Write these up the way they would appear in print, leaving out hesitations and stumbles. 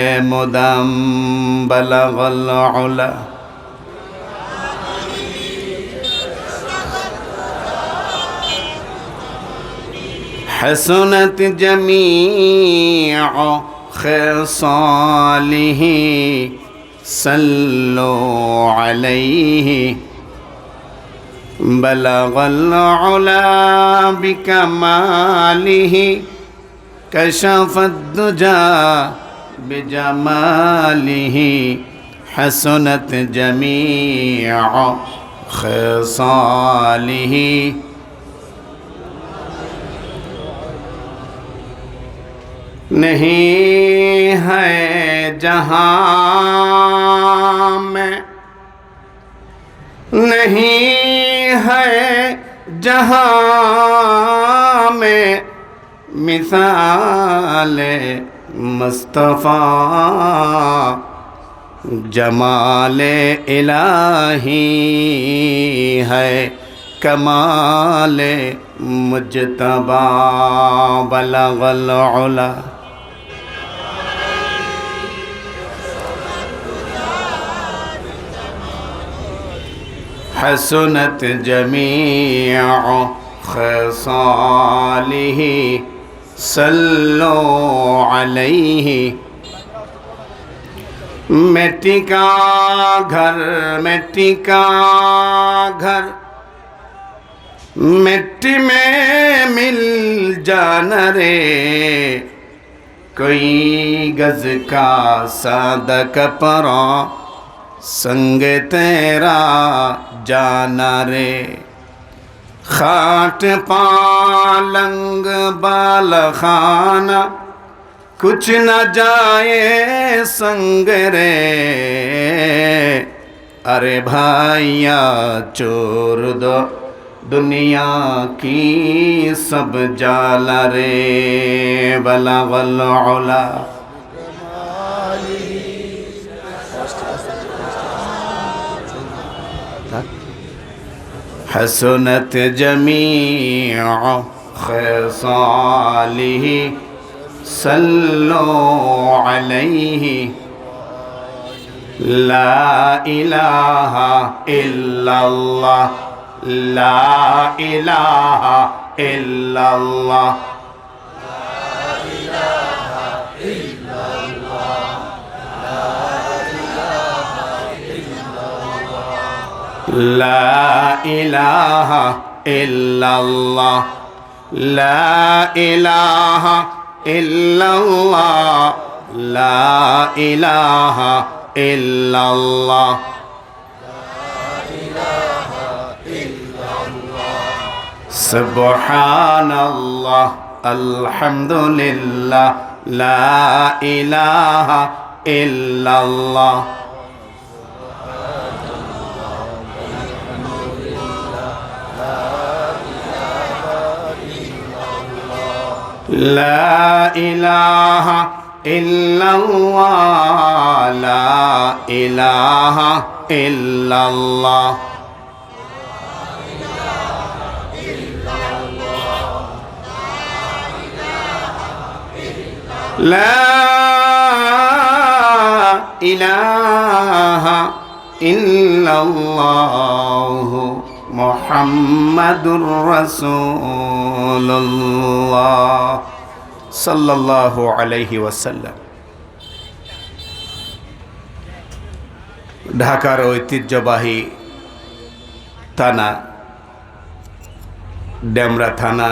مدام بلغ العلا حسنت جميع خصاله صلوا عليه بلغ العلا بكماله كشف الدجى بجماله حسنت جميع خصاله नहीं है जहां में नहीं है जहां में मिसाल मुस्तफ़ा जमाल इलाही है कमाल मुजतबा बलगल उला हसनत जमीअ खसालिही सल्लो अलैहि मिट्टी का घर मिट्टी का घर मिट्टी में मिल जाना रे कोई गज का सादा कपड़ा संग तेरा जाना रे खाट पालंग बालखाना कुछ न जाए संग रे अरे भाइया चोर दो दुनिया की सब जाला रे बलगल उला हसनत जमीअ खसालिही सल्लो अलैहि ला इलाहा इल्लल्लाह ला इलाहा इल्लल्लाह ला इलाहा इल्लल्लाह ला इलाहा इल्लल्लाह ला इलाहा इल्लल्लाह सुब्हानल्लाह अल्हम्दुलिल्लाह ला इलाहा इल्लल्लाह ला इलाहा इल्लल्लाह ला इलाहा इल्लल्लाह ला इलाहा इल्लल्लाह मुहम्मदुर रसूलुल्लाह सल्लल्लाहु अलैहि वसल्लम। ঢাকার ঐতিহ্যবাহী থানা ডেমরা থানা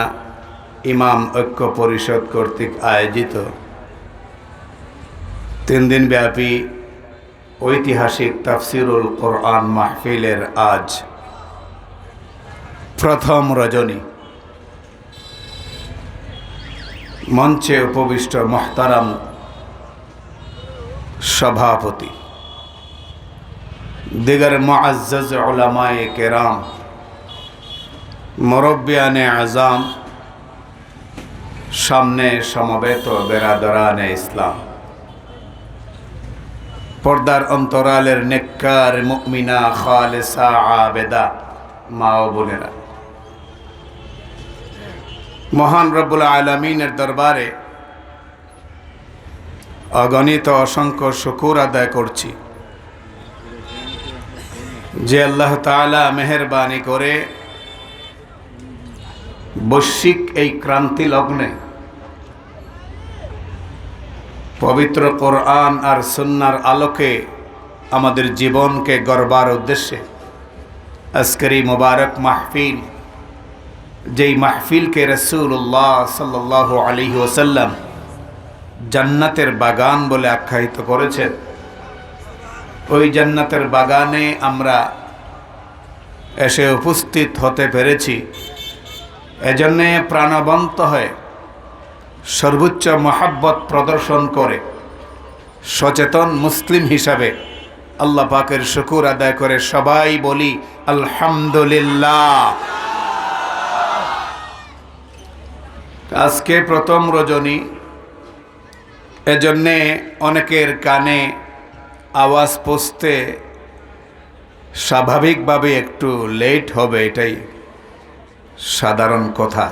ইমাম ঐক্য পরিষদ কর্তৃক আয়োজিত 3 দিন ব্যাপী ঐতিহাসিক তাফসিরুল কোরআন মাহফিলের আজ প্রথম রজনী। মঞ্চে উপবিষ্ট মুহতারাম সভাপতি, দিগর মুআজ্জাজ উলামায়ে কেরাম, মুরব্বিয়ানে আযাম, সামনে সমবেত বেরাদরানে ইসলাম, পর্দার অন্তরালের নেককার মুমিনা খালেসা আবেদা মা ও বোনেরা, মহান রব্বুল আলামিনের দরবারে অগণিত অসংখ্য শুকর আদায় করছি যে আল্লাহ তাআলা মেহেরবানি করে বৈশ্বিক এই ক্রান্তি লগ্নে পবিত্র কোরআন আর সুন্নাহর আলোকে আমাদের জীবনকে গড়বার উদ্দেশ্যে আজকের এই মুবারক মাহফিল, যেই মাহফিলকে রাসূলুল্লাহ সাল্লাল্লাহু আলাইহি ওয়াসাল্লাম জান্নাতের বাগান বলে আখ্যায়িত করেছেন, ওই জান্নাতের বাগানে আমরা এসে উপস্থিত হতে পেরেছি। এজন্যে প্রাণবন্ত হয়ে সর্বোচ্চ মহাব্বত প্রদর্শন করে সচেতন মুসলিম হিসাবে আল্লাহ পাকের শুকর আদায় করে সবাই বলি আলহামদুলিল্লাহ। আজকে প্রথম রজনী, এজন্যে অনেকের কানে আওয়াজ পৌঁছতে স্বাভাবিকভাবে একটু লেট হবে, এটাই সাধারণ কথা।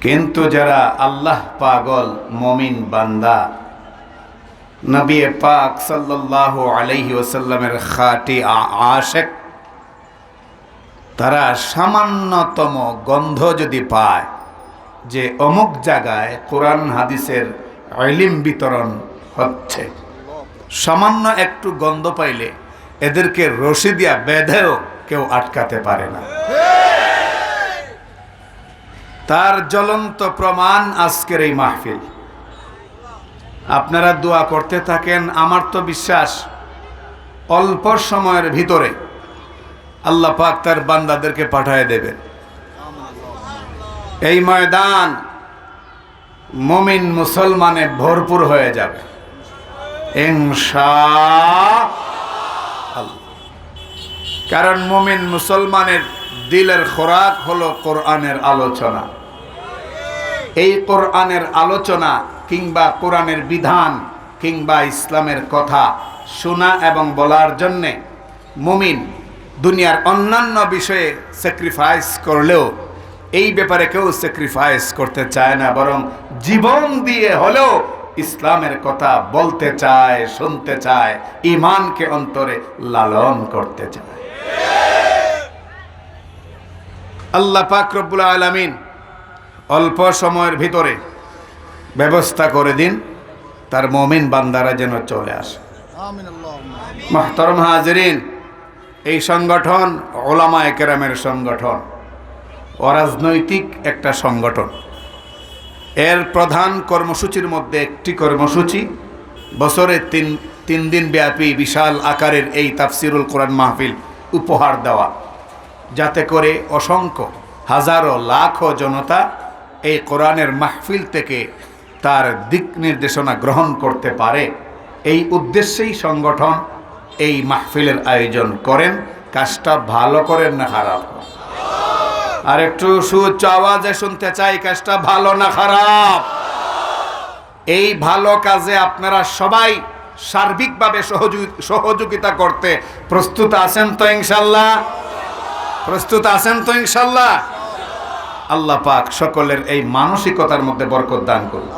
কিন্তু যারা আল্লাহ পাগল মুমিন বান্দা, নবী পাক সাল্লাল্লাহু আলাইহি ওয়াসাল্লামের খাঁটি আশিক, তারা সামান্যতম গন্ধ যদি পায় যে অমুক জায়গায় কোরআন হাদিসের ইলম বিতরণ হচ্ছে, সামান্য একটু গন্ধ পাইলে এদেরকে রশি দিয়া বেঁধেও কেউ আটকাতে পারে না। তার জ্বলন্ত প্রমাণ আজকের এই মাহফিল। আপনারা দোয়া করতে থাকেন, আমার তো বিশ্বাস অল্প সময়ের ভিতরে আল্লাহ পাক তার বান্দাদেরকে পাঠিয়ে দেবেন। এই ময়দান মুমিন মুসলমানে ভরপুর হয়ে যাবে ইনশাআল্লাহ। কারণ মুমিন মুসলমানের দিলের খোরাক হলো কোরআনের আলোচনা। এই কোরআনের আলোচনা কিংবা কোরআনের বিধান কিংবা ইসলামের কথা শোনা এবং বলার জন্যে মুমিন দুনিয়ার অন্যান্য বিষয়ে স্যাক্রিফাইস করলেও এই ব্যাপারে কেউ স্যাক্রিফাইস করতে চায় না, বরং জীবন দিয়ে হলেও ইসলামের কথা বলতে চায়, শুনতে চায়, ঈমানকে অন্তরে লালন করতে চায়। আল্লাহ পাক রব্বুল আলামিন অল্প সময়ের ভিতরে ব্যবস্থা করে দিন তার মুমিন বান্দারা যেন চলে আসে। মুহতারাম হাজিরিন, এই সংগঠন উলামায়ে কেরামের সংগঠন, অরাজনৈতিক একটা সংগঠন। এর প্রধান কর্মসূচির মধ্যে একটি কর্মসূচি বছরে তিন দিন ব্যাপী বিশাল আকারের এই তাফসিরুল কোরআন মাহফিল উপহার দেওয়া, যাতে করে অসংখ্য হাজারো লাখো জনতা এই কোরআনের মাহফিল থেকে তার দিক নির্দেশনা গ্রহণ করতে পারে। এই উদ্দেশ্যেই সংগঠন এই মাহফিলের আয়োজন করেন। কাজটা ভালো করেন না খারাপ? আর একটু সুউচ্চ আওয়াজে শুনতে চাই, কাজটা ভালো না খারাপ? এই ভালো কাজে আপনারা সবাই সার্বিকভাবে সহযোগিতা করতে প্রস্তুত আছেন তো ইনশাল্লাহ? প্রস্তুত আছেন তো ইনশাল্লাহ? আল্লাহ পাক সকলের এই মানসিকতার মধ্যে বরকত দান করুন।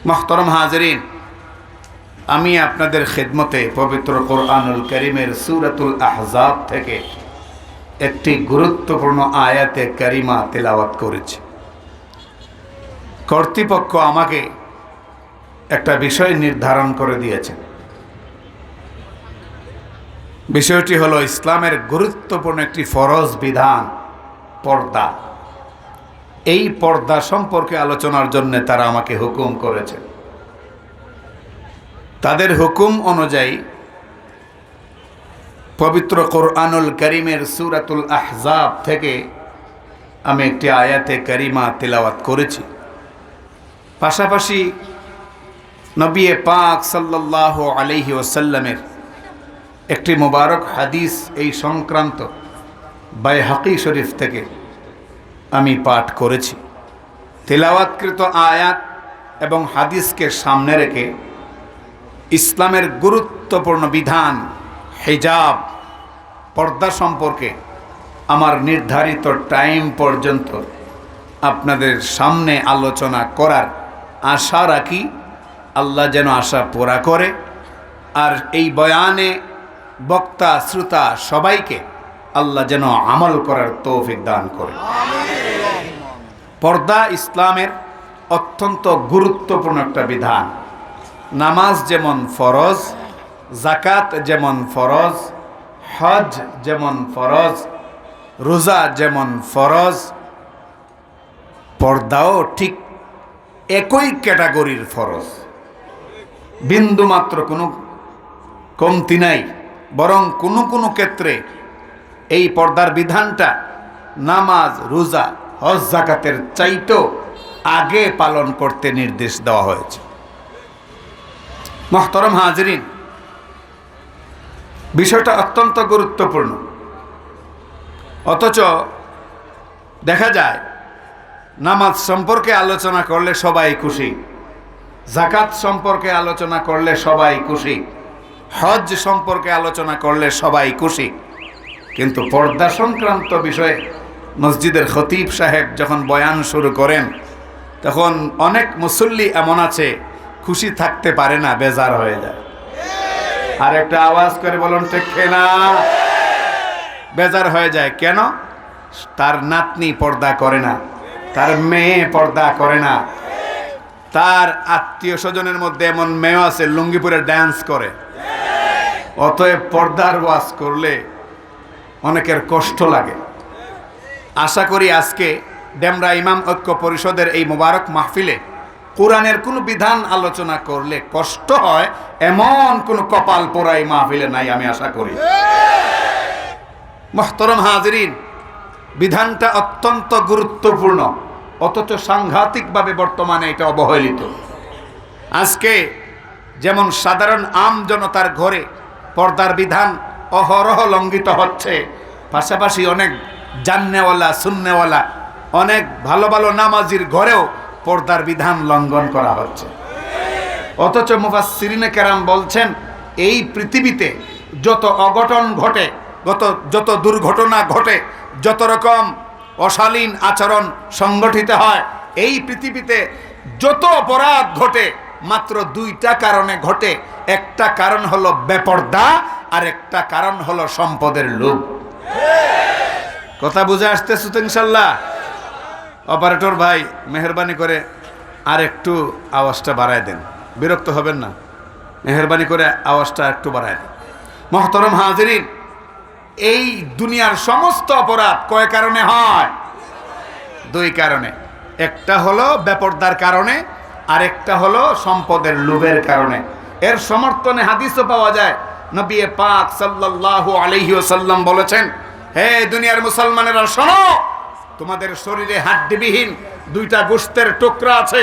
মুহতারাম হাজিরিন, আমি আপনাদের খেদমতে পবিত্র কোরআনুল কারীমের সূরাতুল আহজাব থেকে একটি গুরুত্বপূর্ণ আয়াতে কারিমা তেলাওয়াত করেছি। কর্তৃপক্ষ আমাকে একটা বিষয় নির্ধারণ করে দিয়েছেন। বিষয়টি হলো ইসলামের গুরুত্বপূর্ণ একটি ফরজ বিধান, পর্দা। এই পর্দা সম্পর্কে আলোচনার জন্য তারা আমাকে হুকুম করেছেন। তাদের হুকুম অনুযায়ী পবিত্র কোরআনুল কারীমের সূরাতুল আহজাব থেকে আমি একটি আয়াতে কারিমা তেলাওয়াত করেছি। পাশাপাশি নবী পাক সাল্লাল্লাহু আলাইহি ওয়াসাল্লামের একটি মোবারক হাদিস এই সংক্রান্ত বাইহাকি শরীফ থেকে আমি পাঠ করেছি। তেলাওয়াতকৃত আয়াত এবং হাদিসকে সামনে রেখে ইসলামের গুরুত্বপূর্ণ বিধান হিজাব, পর্দা সম্পর্কে আমার নির্ধারিত টাইম পর্যন্ত আপনাদের সামনে আলোচনা করার আশা রাখি আল্লাহ যেন আশা পুরা করে। আর এই বয়ানে বক্তা শ্রোতা সবাইকে আল্লাহ যেন আমল করার তৌফিক দান করে। পর্দা ইসলামের অত্যন্ত গুরুত্বপূর্ণ একটা বিধান। নামাজ যেমন ফরজ, যাকাত যেমন ফরজ, হজ যেমন ফরজ, রোজা যেমন ফরজ, পর্দাও ঠিক একই ক্যাটাগরির ফরজ। বিন্দুমাত্র কোনো কমতি নাই, বরং কোনো কোনো ক্ষেত্রে এই পর্দার বিধানটা নামাজ, রোজা, হজ, যাকাতের চাইতেও আগে পালন করতে নির্দেশ দেওয়া হয়েছে। মুহতারাম হাজিরিন, বিষয়টা অত্যন্ত গুরুত্বপূর্ণ। অথচ দেখা যায় নামাজ সম্পর্কে আলোচনা করলে সবাই খুশি, যাকাত সম্পর্কে আলোচনা করলে সবাই খুশি, হজ সম্পর্কে আলোচনা করলে সবাই খুশি, কিন্তু পর্দা সংক্রান্ত বিষয়ে মসজিদের খতিব সাহেব যখন বয়ান শুরু করেন তখন অনেক মুসল্লি এমন আছে খুশি থাকতে পারে না, বেজার হয়ে যায়। আর একটা আওয়াজ করে বলুন ঠিক না? বেজার হয়ে যায় কেন? তার নাতনি পর্দা করে না, তার মেয়ে পর্দা করে না, তার আত্মীয় স্বজনের মধ্যে এমন মেয়ে আছে লুঙ্গি পরে ড্যান্স করে। অতএব পর্দার ওয়াজ করলে অনেকের কষ্ট লাগে। আশা করি আজকে ডেমরা ইমাম ঐক্য পরিষদের এই মোবারক মাহফিলে কোরআনের কোনো বিধান আলোচনা করলে কষ্ট হয় এমন কোনো কপাল পোড়াই মাহফিলে নাই, আমি আশা করি। মুহতারাম হাজিরিন, বিধানটা অত্যন্ত গুরুত্বপূর্ণ, অথচ সাংঘাতিকভাবে বর্তমানে এটা অবহেলিত। আজকে যেমন সাধারণ আম জনতার ঘরে পর্দার বিধান অহরহ লঙ্ঘিত হচ্ছে, পাশাপাশি অনেক জান্নেওয়ালা সুন্নেওয়ালা অনেক ভালো ভালো নামাজির ঘরেও পর্দার বিধান লঙ্ঘন করা হচ্ছে। অথচ মুফাসসিরিনে কেরাম বলছেন এই পৃথিবীতে যত অঘটন ঘটে, যত দুর্ঘটনা ঘটে, যত রকম অশালীন আচরণ সংগঠিত হয়, এই পৃথিবীতে যত অপরাধ ঘটে মাত্র দুইটা কারণে ঘটে। একটা কারণ হলো বেপর্দা, আর একটা কারণ হলো সম্পদের লোভ। কথা বুঝে আসতেছে তো ইনশাল্লাহ? অপারেটর ভাই মেহরবানি করে আর একটু আওয়াজটা বাড়ায় দেন, বিরক্ত হবেন না, মেহরবানি করে আওয়াজটা একটু বাড়ায় দেন। মুহতারাম হাজিরিন, এই দুনিয়ার সমস্ত অপরাধ কয় কারণে হয়? দুই কারণে। একটা হলো বেপর্দার কারণে, আর একটা হলো সম্পদের লোভের কারণে। এর সমর্থনে হাদিসও পাওয়া যায়। নবী পাক সাল্লাল্লাহু আলাইহি ওয়াসাল্লাম বলেছেন, হে দুনিয়ার মুসলমানেরা শোনো, তোমাদের শরীরে হাড্ডিবিহীন দুইটা গোশতের টুকরা আছে,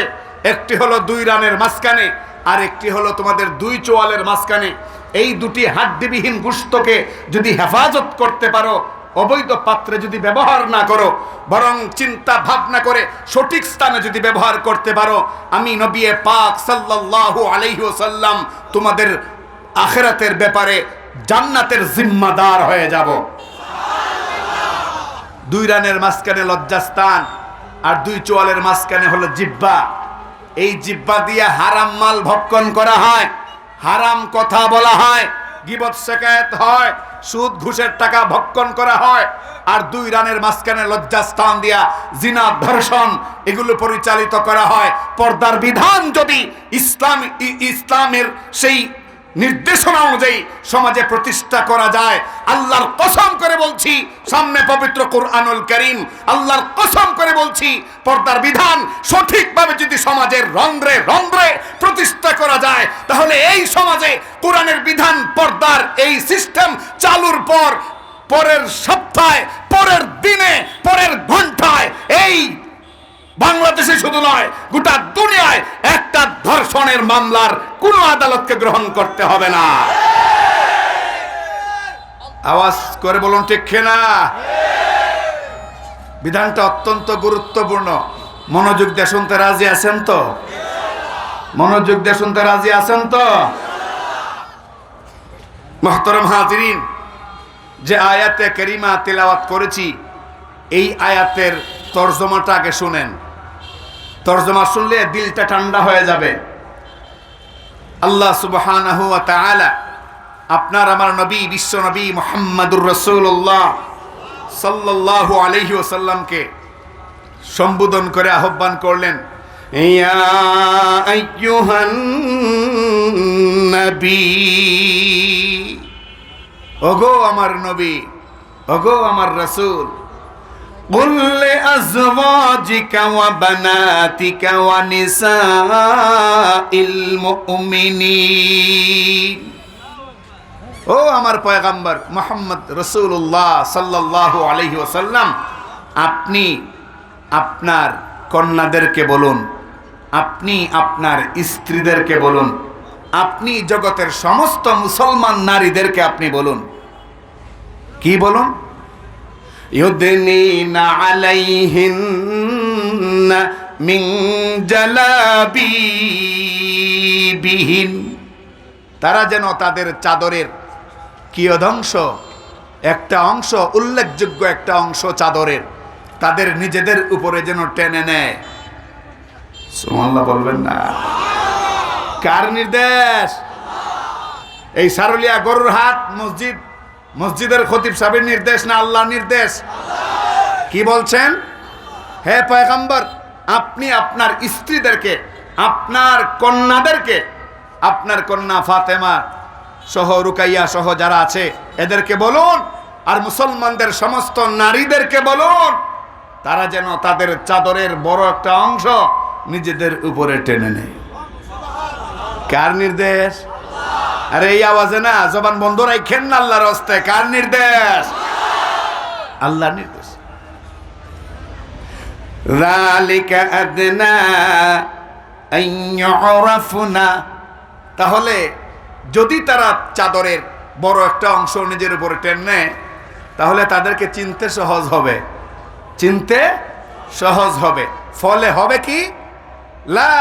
একটি হলো দুই রানের মাঝখানে, আর একটি হলো তোমাদের দুই চোয়ালের মাঝখানে। এই দুটি হাড্ডিবিহীন গোশতকে যদি হেফাজত করতে পারো, অবৈধ পাত্রে যদি ব্যবহার না করো, বরং চিন্তা ভাবনা করে সঠিক স্থানে যদি ব্যবহার করতে পারো, আমি নবী পাক সাল্লাল্লাহু আলাইহি ওয়াসাল্লাম তোমাদের আখিরাতের ব্যাপারে জান্নাতের জিম্মাদার হয়ে যাব। দুই রানের মাঝখানে লজ্জাস্থান, আর দুই চোয়ালের মাঝখানে হলো জিহ্বা। এই জিহ্বা দিয়ে হারাম মাল ভক্ষণ করা হয়, হারাম কথা বলা হয়, গীবত শিকায়াত হয়, সুদ ঘুষের টাকা ভক্ষণ করা হয়। আর দুই রানের মাঝখানে লজ্জাস্থান দিয়া জিনা, ধর্ষণ এগুলো পরিচালিত করা হয়। পর্দার বিধান যদি ইসলামের সেই নির্দেশনা অনুযায়ী সমাজে প্রতিষ্ঠা করা যায়, আল্লাহর কসম করে বলছি, সামনে পবিত্র কুরআনুল কারীম, আল্লাহর কসম করে বলছি, পর্দার বিধান সঠিকভাবে যদি সমাজের রন্ধ্রে রন্ধ্রে প্রতিষ্ঠা করা যায়, তাহলে এই সমাজে কোরআনের বিধান, পর্দার এই সিস্টেম চালুর পর পরের সপ্তাহে, পরের দিনে, পরের ঘন্টায় এই বাংলাদেশে শুধু নয় গোটা দুনিয়ায় একটা ধর্ষণের মামলার কোনো আদালতকে গ্রহণ করতে হবে না। আওয়াজ করে বলুন ঠিক না? বিধানটা অত্যন্ত গুরুত্বপূর্ণ। মনোযোগ দিয়ে শুনতে রাজি আছেন তো? মনোযোগ দিয়ে শুনতে রাজি আছেন তো? মুহতারাম হাজিরিন, যে আয়াতে কারিমা তেলাওয়াত করেছি, এই আয়াতের তরজমাটা আগে শুনেন। তরজমা শুনলে দিলটা ঠান্ডা হয়ে যাবে। আল্লাহ সুবহানাহু ওয়া তাআলা আপনার আমার নবী বিশ্ব নবী মুহাম্মদুর রাসূলুল্লাহ সাল্লাল্লাহু আলাইহি ওয়াসাল্লামকে সম্বোধন করে আহ্বান করলেন, ইয়া আইয়ুহান নবী, ওগো আমার নবী, ওগো আমার রাসূল, কুল লিআজওয়াজিকা ওয়া বানাতিকা ওয়া নিসাইল মুমিনিন। ও আমার পয়গম্বর মুহাম্মদ রাসূলুল্লাহ সাল্লাল্লাহু আলাইহি ওয়াসাল্লাম, আপনি আপনার কন্যাদেরকে বলুন, আপনি আপনার স্ত্রীদেরকে বলুন, আপনি জগতের সমস্ত মুসলমান নারীদেরকে আপনি বলুন, কি বলুন? ইউদনিনা আলাইহিন্না মিন জালাবিবিহিন, তারা যেন তাদের চাদরের কিয়দংশ, একটা অংশ, উল্লেখযোগ্য একটা অংশ চাদরের তাদের নিজেদের উপরে যেন টেনে নেয়। সুবহানাল্লাহ বলবেন না? কার নির্দেশ? এই সারুলিয়া গরুর হাট মসজিদের খতিব সাহেবের নির্দেশ না আল্লাহর নির্দেশ? কি বলছেন? হে পয়গম্বর, আপনি আপনার স্ত্রীদেরকে, আপনার কন্যাদেরকে, আপনার কন্যা ফাতেমা সহ রুকাইয়া সহ যারা আছে এদেরকে বলুন, আর মুসলমানদের সমস্ত নারীদেরকে বলুন, তারা যেন তাদের চাদরের বড় একটা অংশ নিজেদের উপরে টেনে নেয়। কার নির্দেশ? আরে এই আওয়াজে না জবান বন্ধ রাখেন না আল্লাহর রাস্তায়। কার নির্দেশ? আল্লাহর নির্দেশ। যালিকা আদনা আন ইউরাফনা, তাহলে যদি তারা চাদরের বড় একটা অংশ নিজের উপরে টেনে নেয়, তাহলে তাদেরকে চিনতে সহজ হবে, চিনতে সহজ হবে। ফলে হবে কি? লা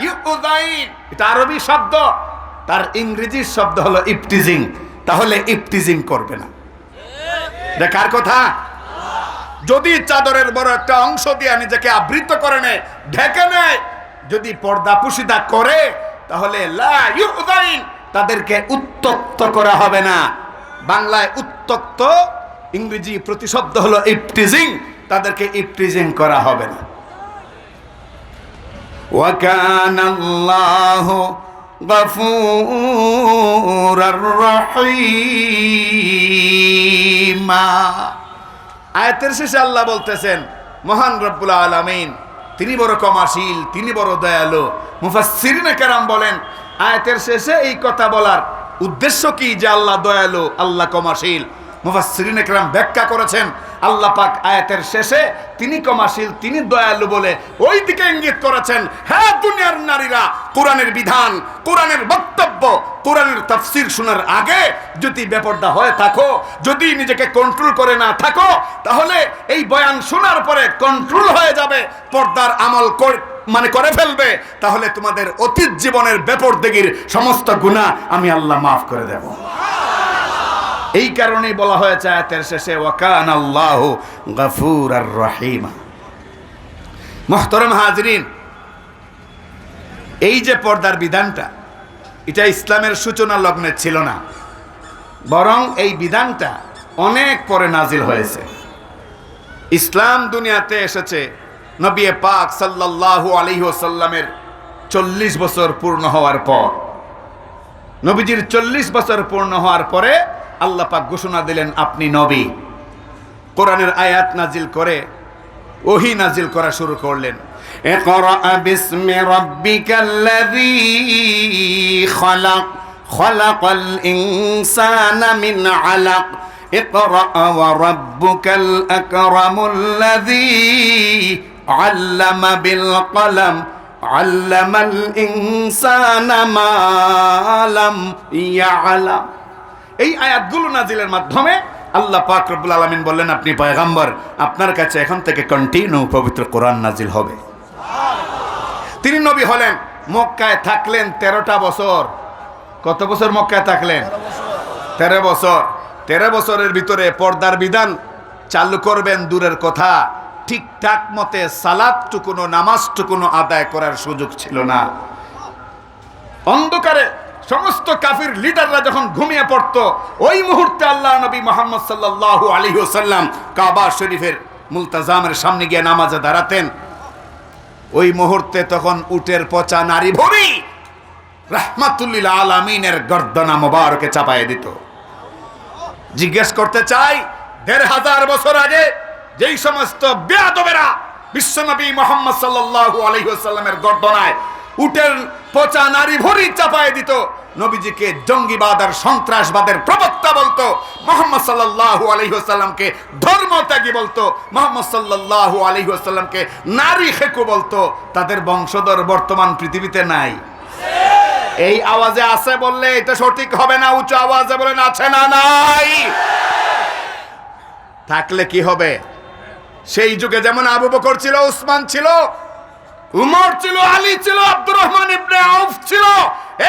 ইউদাইন, এটা আরবি শব্দ, তার ইংরেজি শব্দ হলো ইফটিজিং। তাহলে ইফটিজিং করবে না। এটা কার কথা? যদি চাদরের বড় একটা অংশ দিয়ে নিজেকে আবৃত করে নেয়, ঢেকে নেয়, যদি পর্দা পুশিদা করে, তাহলে লা ইউদাইন, তাদেরকে উত্তক্ত করা হবে না। বাংলায় উত্তক্ত, ইংরেজি প্রতিশব্দ হলো ইফটিজিং, তাদেরকে ইফটিজিং করা হবে না। ওয়া কানাল্লাহু গফুরার রহিমা। আয়াতের শেষে আল্লাহ বলতেছেন, মহান রব্বুল আলামিন তিনি বড় ক্ষমাশীল, তিনি বড় দয়ালু। মুফাসসিরিনে কেরাম বলেন, আয়াতের শেষে এই কথা বলার উদ্দেশ্য কি যে আল্লাহ দয়ালু, আল্লাহ ক্ষমাশীল? মুফাসসিরিনে কেরাম ব্যাখ্যা করেছেন, আল্লাহ পাক আয়াতের শেষে তিনি ক্ষমাশীল, তিনি দয়ালু বলে ওই দিকে ইঙ্গিত করেছেন, হ্যাঁ দুনিয়ার নারীরা, কোরআনের বিধান, কোরআনের বক্তব্য, কোরআনের তাফসীর শোনার আগে যদি বেপরদা হয়ে থাকো, যদি নিজেকে কন্ট্রোল করে না থাকো, তাহলে এই বয়ান শোনার পরে কন্ট্রোল হয়ে যাবে, পর্দার আমল করে ফেলবে, তাহলে তোমাদের অতীত জীবনের বেপরদেগির সমস্ত গুনাহ আমি আল্লাহ মাফ করে দেব। এই কারণেই বলা হয়েছে আয়াতের শেষে, ওয়া কানাল্লাহু গফুরার রহিমা। মুহতারাম হাজরিন, এই যে পর্দার বিধানটা, এটা ইসলামের সূচনা লগ্নে ছিল না, বরং এই বিধানটা অনেক পরে নাজিল হয়েছে। ইসলাম দুনিয়াতে এসেছে নবী পাক সাল্লাল্লাহু আলাইহি ওয়াসাল্লামের 40 বছর পূর্ণ হওয়ার পর। নবীজির 40 বছর পূর্ণ হওয়ার পরে আল্লাহ পাক ঘোষণা দিলেন, আপনি নবী। কোরআনের আয়াত নাজিল করে ওহী নাজিল করা শুরু করলেন। ইকরা বিসমি রাব্বিকাল্লাযী খালাক, খালাকাল ইনসানা মিন আলাক, ইকরা ওয়া রাব্বুকাল আকরামুল্লাযী আল্লামা বিল কলম, আল্লামাল ইনসানা মা লাম ইয়ালাম। এই আয়াতগুলো নাজিলের মাধ্যমে আল্লাহ পাক রব্বুল আলামিন বললেন, আপনি পয়গম্বর, আপনার কাছে এখন থেকে কন্টিনিউ পবিত্র কোরআন নাজিল হবে। তিনি নবী হলেন, মক্কায় থাকলেন 13টা বছর। কত বছর মক্কায় থাকলেন? 13 বছর। 13 বছরের ভিতরে পর্দার বিধান চালু করবেন দূরের কথা, ঠিকঠাক মতে সালাদটুকুনো নামাজটুকুনো আদায় করার সুযোগ ছিল না। অন্ধকারে সমস্ত কাফির লিডাররা যখন ঘুমিয়ে পড়তো, ওই মুহূর্তে আল্লাহ নবী মুহাম্মদ সাল্লাল্লাহু আলাইহি ওয়াসাল্লাম কাবা শরীফের মুলতাজামের সামনে গিয়ে নামাজে দাঁড়াতেন। ওই মুহূর্তে তখন উটের পচা নারী ভরি রাহমাতুল্লিল আলামিনের গর্দনা মোবারকে চাপায় দিত। জিজ্ঞেস করতে চাই, ১৫০০ বছর আগে যেই সমস্ত বেয়াদবেরা বিশ্বনবী মুহাম্মদ সাল্লাল্লাহু আলাইহি ওয়াসাল্লামের গর্দনায় উটের পচা নারী ভরি চাপায় দিত, নবীজিকে জঙ্গিবাদ আর সন্ত্রাসবাদের প্রবক্তা বলতো, মুহাম্মদ সাল্লাল্লাহু আলাইহি ওয়াসাল্লামকে ধর্মত্যাগী বলতো, মুহাম্মদ সাল্লাল্লাহু আলাইহি ওয়াসাল্লামকে নারী খেকু বলতো, তাদের বংশধর বর্তমান পৃথিবীতে নাই। এই আওয়াজে আছে বললে এটা সঠিক হবে না, উচ্চ আওয়াজে বলেন আছে না নাই? থাকলে কি হবে? সেই যুগে যেমন আবু বকর ছিল, উসমান ছিল, উমর ছিল, আলী ছিল, আব্দুর রহমান ইবনে আউফ ছিল,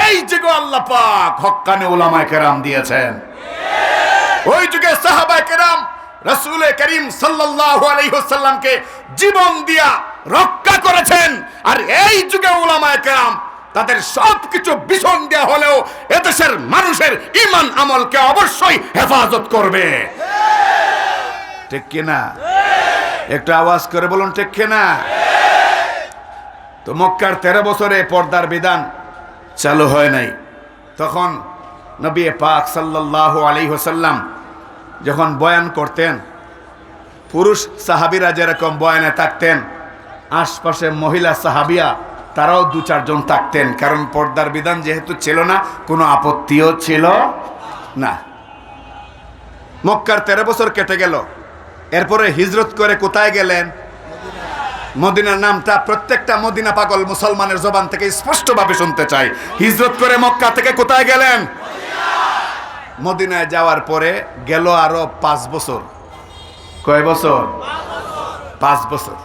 এই যুগে আল্লাহ পাক হক্কানি উলামায়ে কেরাম দিয়েছেন। ওই যুগে সাহাবায়ে কেরাম রাসূল করিম সাল্লাল্লাহু আলাইহি ওয়াসাল্লামকে জীবন দিয়া রক্ষা করেছেন। আর এই যুগে উলামায়ে কেরাম তাদের সবকিছু বিছন দেয়া হলেও এদেশের মানুষের ঈমান আমলকে অবশ্যই হেফাজত করবে। ঠিক কিনা? একটু আওয়াজ করে বলুন ঠিক কিনা? তো মক্কার 13 বছরে পর্দার বিধান চালু হয় নাই। তখন নবী পাক সাল্লাল্লাহু আলাইহি ওয়াসাল্লাম যখন বয়ান করতেন, পুরুষ সাহাবীরা যেরকম বয়ানে থাকতেন, আশপাশে মহিলা সাহাবিয়া তারাও 2-4 জন থাকতেন, কারণ পর্দার বিধান যেহেতু ছিল না, কোনো আপত্তিও ছিল না। মক্কার 13 বছর কেটে গেল। এরপরে হিজরত করে কোথায় গেলেন? মদিনার নামটা প্রত্যেকটা মদিনা পাগল মুসলমানের জবান থেকে স্পষ্টভাবে শুনতে চাই। হিজরত করে মক্কা থেকে কোথায় গেলেন? মদিনায় যাওয়ার পরে গেল আরো 5 বছর। কয় বছর? 5 বছর।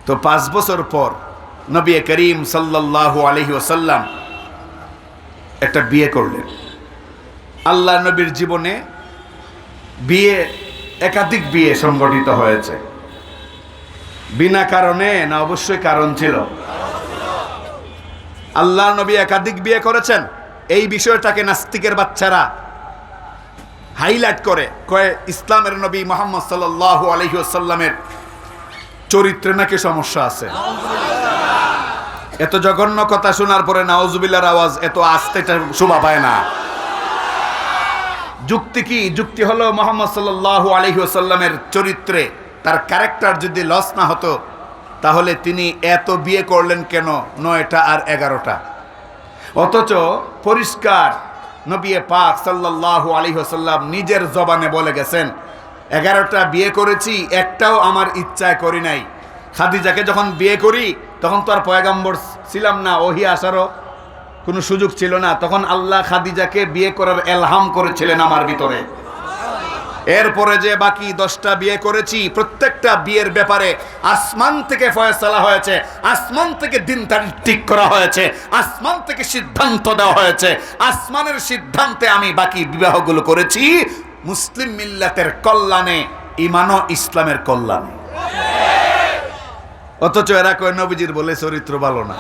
তো 5 বছর পর নবী করিম সাল্লাল্লাহু আলাইহি ওয়াসাল্লাম একটা বিয়ে করলেন। আল্লাহ নবীর জীবনে বিয়ে, একাধিক বিয়ে সংগঠিত হয়েছে। বিনা কারণে না? অবশ্যই কারণ ছিল। আল্লাহ নবী একাধিক বিয়ে করেছেন। এই বিষয়টাকে নাস্তিকের বাচ্চারা হাইলাইট করে কয় ইসলামের নবী মুহাম্মদ সাল্লাল্লাহু আলাইহি ওয়াসাল্লামের চরিত্রে নাকি সমস্যা আছে। এত জঘন্য কথা শোনার পরে নাউজুবিল্লাহর আওয়াজ এত আস্তে শোভা পায় না। যুক্তি কি? যুক্তি হলো মুহাম্মদ সাল্লাল্লাহু আলাইহি ওয়াসাল্লামের চরিত্রে তার ক্যারেক্টার যদি লস না হতো, তাহলে তিনি এত বিয়ে করলেন কেন? 9টা আর 11টা। অথচ পরিষ্কার নবী পাক সাল্লাল্লাহু আলাইহি ওয়াসাল্লাম নিজের জবানে বলে গেছেন, 11টা বিয়ে করেছি, একটাও আমার ইচ্ছায় করি নাই। খাদিজাকে যখন বিয়ে করি তখন তো আর পয়গম্বর ছিলাম না, ওহী আসারও কোনো সুযোগ ছিল না। তখন আল্লাহ খাদিজাকে বিয়ে করার এলহাম করেছিলেন আমার ভিতরে। এরপরে যে বাকি 10টা বিয়ে করেছি, প্রত্যেকটা বিয়ের ব্যাপারে আসমান থেকে ফয়সালা হয়েছে, আসমান থেকে দিন তারিখ ঠিক করা হয়েছে, আসমান থেকে সিদ্ধান্ত দেওয়া হয়েছে। আসমানের সিদ্ধান্তে আমি বাকি বিবাহগুলো করেছি মুসলিম মিল্লাতের কল্যাণে, ঈমান ও ইসলামের কল্যাণে। অথচ এরা কয় নবীজির বলে চরিত্র ভালো না,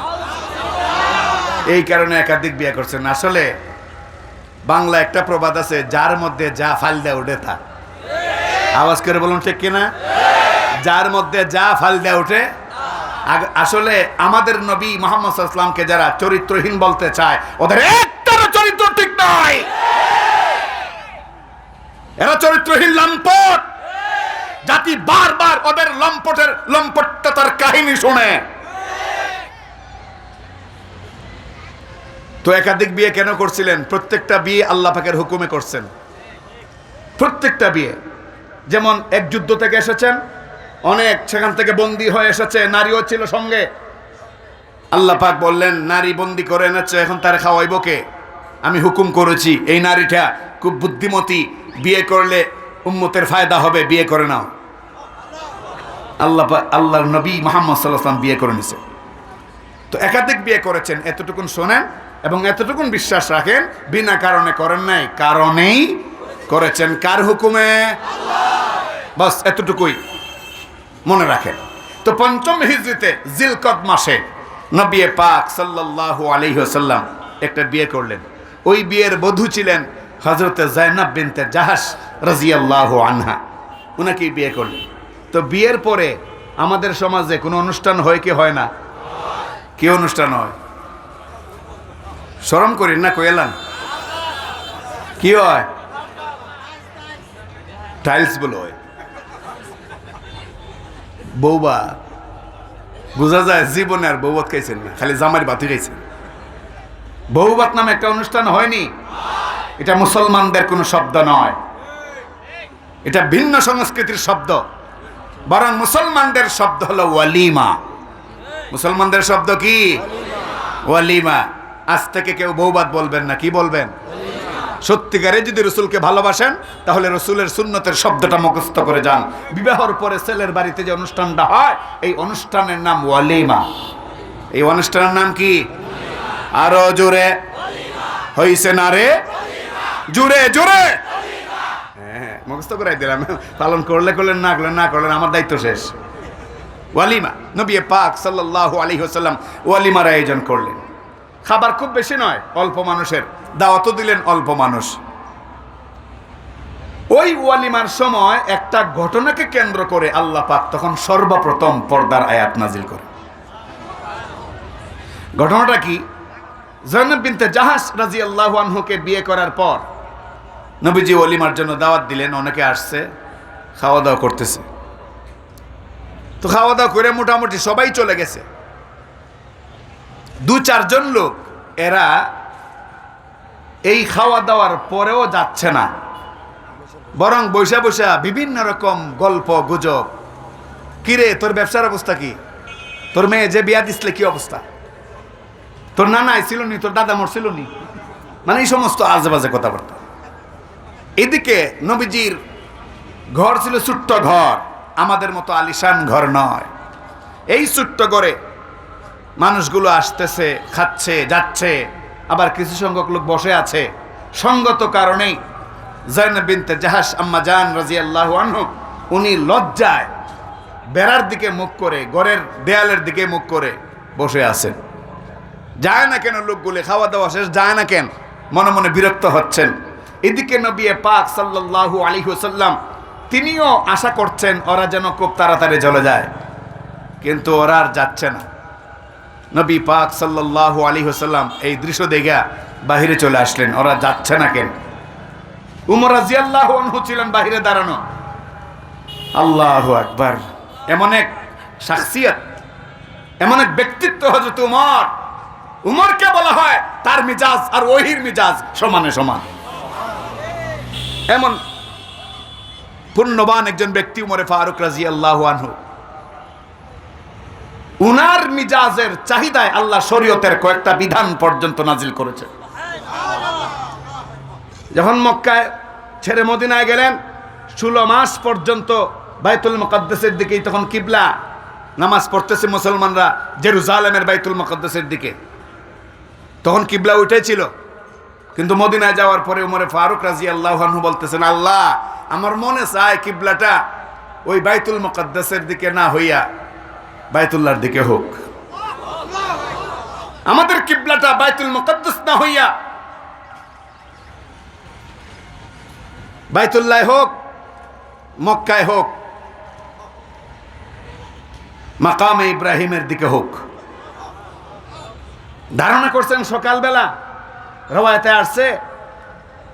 এই কারণে একাধিক বিয়ে করছেন। আসলে বাংলা একটা প্রবাদ আছে, যার মধ্যে যা ফাল দেয় ওঠে তা। আওয়াজ করে বলুন ঠিক কিনা? যার মধ্যে যা ফাল দেয় ওঠে। আসলে আমাদের নবী মুহাম্মদ সাল্লাল্লাহু আলাইহি ওয়াসাল্লামকে যারা চরিত্রহীন বলতে চায়, ওদের একটারও চরিত্র ঠিক নয়। এরা চরিত্রহীন লম্পট। জাতি বারবার ওদের লম্পটতার কাহিনী শোনে। তো একাধিক বিয়ে কেন করছিলেন? প্রত্যেকটা বিয়ে আল্লাহ পাকের হুকুমে করছেন। প্রত্যেকটা বিয়ে, যেমন এক যুদ্ধ থেকে এসেছেন, অনেক সেখান থেকে বন্দী হয়ে এসেছে, নারীও ছিল সঙ্গে। আল্লাহ পাক বললেন, নারী বন্দী করে এনেছে, এখন তার খাওয়াইব কে? আমি হুকুম করেছি, এই নারীটা খুব বুদ্ধিমতী, বিয়ে করলে উম্মতের ফায়দা হবে, বিয়ে করে নাও। আল্লাহর নবী মুহাম্মদ সাল্লাল্লাহু আলাইহি ওয়াসাল্লাম বিয়ে করে নিছে। তো একাধিক বিয়ে করেছেন, এতটুকুন শোনেন এবং এতটুকুন বিশ্বাস রাখেন, বিনা কারণে করেন নাই, কারণেই করেছেন। কার হুকুমে? বাস এতটুকুই। মনে রাখেন। তো পঞ্চম হিজরিতে জিলকদ মাসে নবী পাক সাল্লাল্লাহু আলাইহি ওয়াসাল্লাম একটা বিয়ে করলেন। ওই বিয়ের বধূ ছিলেন হযরতে যায়েনব বিনতে জাহাশ রাদিয়াল্লাহু আনহা, উনাকে বিয়ে করলেন। তো বিয়ের পরে আমাদের সমাজে কোনো অনুষ্ঠান হয় কি হয় না? কি অনুষ্ঠান হয়? শরম করেন না, কইলাম কি হয়? টাইলস বলো হয়। বৌবা বোঝা যায় জীবনে আর বৌবাত খাইছেন না, খালি জামাই বাতি খাইছেন। বৌবাত নামে একটা অনুষ্ঠান হয়নি। এটা মুসলমানদের কোনো শব্দ নয়, এটা ভিন্ন সংস্কৃতির শব্দ। বরং মুসলমানদের শব্দ হলো ওয়ালিমা। মুসলমানদের শব্দ কি? ওয়ালিমা। আজ থেকে কেউ বৌবাত বলবেন না, কি বলবেন? সত্যিকারে যদি রসুলকে ভালোবাসেন তাহলে রসুলের সুন্নতের শব্দটা মুখস্থ করে যান। বিবাহর পরে ছেলের বাড়িতে যে অনুষ্ঠানটা হয় এই অনুষ্ঠানের নাম ওয়ালিমা। এই অনুষ্ঠানের নাম কি? আরো জোরে হইছে না রে? জোরে জোরে হ্যাঁ মুখস্থ করাই দিলাম। পালন করলে করলেন, না করলেন না করলেন, আমার দায়িত্ব শেষ। ওয়ালিমা, নবী পাক সাল্লাল্লাহু আলাইহি ওয়াসাল্লাম ওয়ালিমার আয়োজন করলেন। খাবার খুব বেশি নয়, অল্প মানুষের, দাওয়াতও দিলেন অল্প মানুষ। ওই ওয়ালিমার সময় একটা ঘটনাকে কেন্দ্র করে আল্লাহ পাক তখন সর্বপ্রথম পর্দার আয়াত নাজিল করে। ঘটনাটা কি? যায়েনব বিনতে জাহাশ রাদিয়াল্লাহু আনহুকে বিয়ে করার পর নবীজি ওয়ালিমার জন্য দাওয়াত দিলেন। অনেকে আসছে, খাওয়া দাওয়া করতেছে। তো খাওয়া দাওয়া করে মোটামুটি সবাই চলে গেছে। দু চারজন লোক এরা এই খাওয়া দাওয়ার পরেও যাচ্ছে না, বরং বৈশা বৈশা বিভিন্ন রকম গল্প গুজব। কিরে তোর ব্যবসার অবস্থা কি? তোর মেয়ে যে বিয়া দিসলে কি অবস্থা? তোর নানা আইছিল নি? তোর দাদা মরছিল নি? মানে এই সমস্ত আজেবাজে কথাবার্তা। এদিকে নবীজির ঘর ছিল ছোট্ট ঘর, আমাদের মতো আলিশান ঘর নয়। এই ছোট্ট ঘরে মানুষগুলো আসতেছে, খাচ্ছে, যাচ্ছে, আবার কিছু সংখ্যক লোক বসে আছে। সঙ্গত কারণেই যায়েনব বিনতে জাহাশ আম্মা জান রাদিয়াল্লাহু আনহু উনি লজ্জায় বেড়ার দিকে মুখ করে, ঘরের দেয়ালের দিকে মুখ করে বসে আছেন। যায় না কেন লোকগুলো? খাওয়া দাওয়া শেষ, যায় না কেন? মনে মনে বিরক্ত হচ্ছেন। এদিকে নবী পাক সাল্লাল্লাহু আলাইহি ওয়াসাল্লাম তিনিও আশা করছেন ওরা যেন খুব তাড়াতাড়ি চলে যায়, কিন্তু ওরা আর যাচ্ছে না। নবী পাক সাল্লাল্লাহু আলাইহি ওয়াসাল্লাম এই দৃশ্য দেখে বাহিরে চলে আসলেন, ওরা যাচ্ছে না কেন? উমর রাদিয়াল্লাহু আনহু ছিলেন বাহিরে দাঁড়ানো। আল্লাহু আকবার! এমন এক শাখসিয়ত, এমন এক ব্যক্তিত্ব হযরত উমর। উমরকে বলা হয় তার মিজাজ আর ওহির মিজাজ সমানে সমান। এমন পুণ্যবান একজন ব্যক্তি উমরে ফারুক রাদিয়াল্লাহু আনহু। উনার মিজাজের চাহিদায় আল্লাহ শরীয়তের কয়েকটা বিধান পর্যন্ত নাজিল করেছে। যখন মক্কায় ছেড়ে মদিনায় গেলেন 16 মাস পর্যন্ত বাইতুল মুকাদ্দাসের দিকেই তখন কিবলা। নামাজ পড়তেছে মুসলমানরা জেরুজালেমের বাইতুল মুকাদ্দাসের দিকে, তখন কিবলা উঠেছিল। কিন্তু মদিনায় যাওয়ার পরে উমরে ফারুক রাদিয়াল্লাহু আনহু বলতেছেন, আল্লাহ আমার মনে চায় কিবলাটা ওই বাইতুল মুকাদ্দাসের দিকে না হইয়া বাইতুল্লাহর দিকে হোক। আমাদের কিবলাটা বাইতুল মুকাদ্দাস না হইয়া বাইতুল্লাহ হোক, মক্কায় হোক, মাকামে ইব্রাহিমের দিকে হোক। ধারণা করছেন সকালবেলা রওয়ায়াতে আসছে,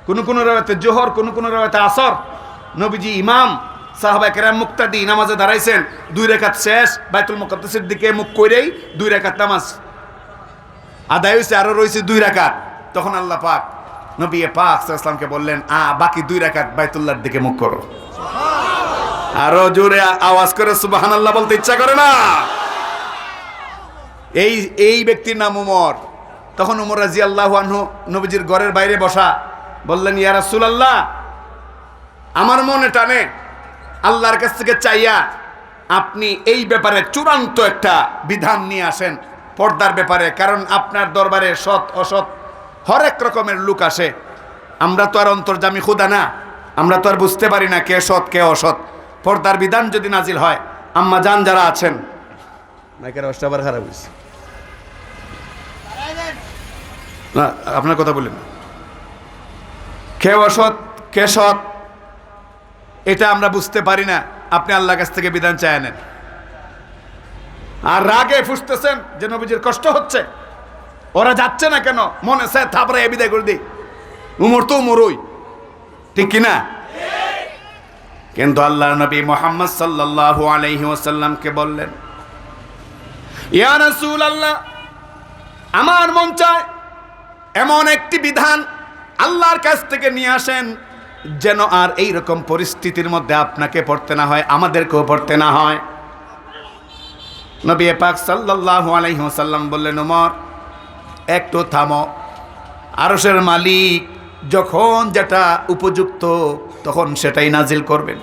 কোন কোন রওয়ায়াতে জোহর, কোন কোন রওয়ায়াতে আসর, নবীজি ইমাম, সাহাবায়ে কেরাম মুক্তাদি নামাজে দাঁড়াইছেন। 2 রাকাত শেষ, বাইতুল মুকাদ্দাসের দিকে মুখ কইরেই 2 রাকাত নামাজ আদায় হইছে, আরো রইছে 2 রাকাত। তখন আল্লাহ পাক নবী পাক সাল্লাল্লাহু আলাইহি ওয়াসাল্লামকে বললেন, বাকি 2 রাকাত বাইতুল্লাহর দিকে মুখ করো। আরো জোরে আওয়াজ করে সুবহানাল্লাহ বলতে ইচ্ছা করে না? এই ব্যক্তির নাম উমর। তখন উমর রাদিয়াল্লাহু আনহু নবীজির ঘরের বাইরে বসা, বললেন, ইয়া রাসূলুল্লাহ, আমার মনে টানে আল্লাহর কাছ থেকে চাইয়া আপনি এই ব্যাপারে চূড়ান্ত একটা বিধান নিয়ে আসেন পর্দার ব্যাপারে। কারণ আপনার দরবারে সৎ অসৎ হরেক রকমের লোক আসে। আমরা তো আর অন্তর্যামী খোদা না, আমরা তো আর বুঝতে পারি না কে সৎ কে অসৎ। পর্দার বিধান যদি নাজিল হয় আম্মা জান যারা আছেন, মাইকের আওয়াজটা আবার খারাপ হয়েছে না, আপনার কথা বলেন। কে অসৎ কে সৎ এটা আমরা বুঝতে পারি না, আপনি আল্লাহর কাছ থেকে বিধান চায় নেন। আর রাগে ফুসতেছেন যে নবীজির কষ্ট হচ্ছে, ওরা যাচ্ছে না কেন, মনে চায় থাপড়ায় বিদায় করে দিই, উমর তো উমরই, ঠিক কিনা? কিন্তু আল্লাহর নবী মুহাম্মদ সাল্লাল্লাহু আলাইহি ওয়াসাল্লামকে বললেন, ইয়া রাসূলুল্লাহ, আমার মন চায় এমন একটি বিধান আল্লাহর কাছ থেকে নিয়ে আসেন যেন আর এই রকম পরিস্থিতির মধ্যে আপনাকে পড়তে না হয়, আমাদেরকেও পড়তে না হয়। নবী পাক সাল্লাল্লাহু আলাইহি ওয়াসাল্লাম বললেন, ওমর একটু থামো, আরশের মালিক যখন যেটা উপযুক্ত তখন সেটাই নাজিল করবেন।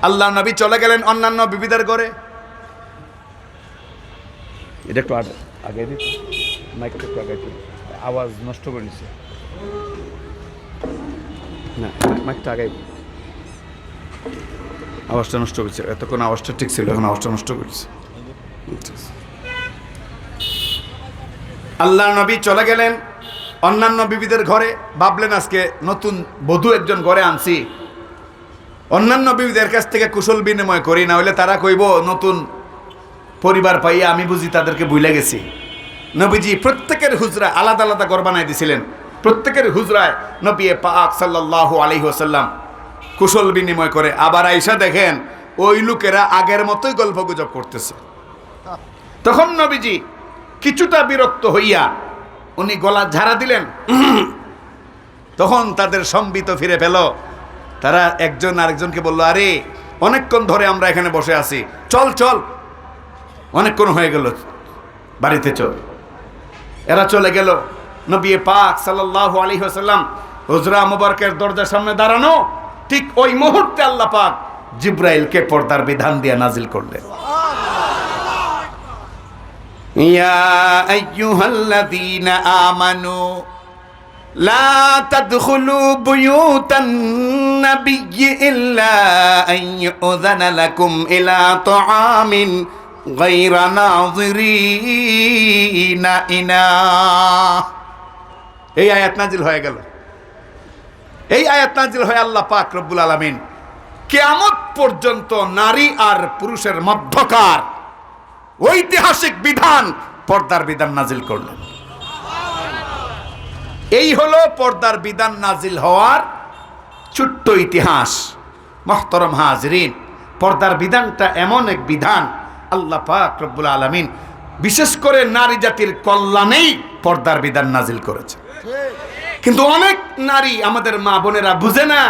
আল্লাহ নবী চলে গেলেন অন্যান্য বিবিদের ঘরে। এটা একটু আগে দিত, মাইকটা একটু আগে দিত, আওয়াজ নষ্ট করে নিছে না, মাইকটা আগে, আওয়াজটা নষ্ট করেছে, এতক্ষণ আওয়াজটা ঠিক ছিল, এখন আওয়াজটা নষ্ট করেছে। আল্লাহ নবী চলে গেলেন অন্যান্য বিবিদের ঘরে, ভাবলেন আজকে নতুন বধূ একজন ঘরে আনছি, অন্যান্য বিবিদের কাছ থেকে কুশল বিনিময় করি, না হইলে তারা কইব নতুন পরিবার পাইয়া আমি বুঝি তাদেরকে ভুলে গেছি। নবীজি প্রত্যেকের হুজরা আলাদা আলাদা ঘর বানাই দিছিলেন, প্রত্যেকের হুজরায় নবী পাক সাল্লাল্লাহু আলাইহি ওয়াসাল্লাম কুশল বিনিময় করে। আবার আইসা দেখেন ওই লোকেরা আগের মতোই গল্প গুজব করতেছে। তখন নবীজি কিছুটা বিরক্ত হইয়া উনি গলা ঝাড়া দিলেন, তখন তাদের সম্বিত ফিরে পেল। তারা একজন আরেকজনকে বলল, আরে অনেকক্ষণ ধরে আমরা এখানে বসে আছি, চল চল, অনেকক্ষণ হয়ে গেল, বাড়িতে চল। এরা চলে গেল। নবী পাক সাল্লাল্লাহু আলাইহি ওয়াসাল্লাম হুজরা মুবারকের দরজার সামনে দাঁড়ানো, ঠিক ওই মুহূর্তে আল্লাহ পাক জিব্রাইলকে পর্দার বিধান দিয়ে নাজিল করলেন, ইয়া আইয়ুহাল্লাযীনা আমানু লা তাদখুলু বুয়ুতান নাবিয়্যি ইল্লা আন ইউযানা লাকুম ইলা তুআমিন গায়রা নাযিরিনা ইনাহ। এই আয়াত নাজিল হয়ে গেল। এই আয়াত নাজিল হয়ে আল্লাহ পাক রব্বুল আলামিন কিয়ামত পর্যন্ত নারী আর পুরুষের মধ্যকার ঐতিহাসিক বিধান, পর্দার বিধান নাজিল করলেন। এই হলো পর্দার বিধান নাজিল হওয়ার ছোট্ট ইতিহাস। মুহতারাম হাজিরিন, পর্দার বিধানটা এমন এক বিধান আল্লাহ পাক রব্বুল আলামিন বিশেষ করে নারী জাতির কল্যাণেই পর্দার বিধান নাজিল করেছে। কিন্তু অনেক নারী আমাদের মা বোনেরা বুঝে না,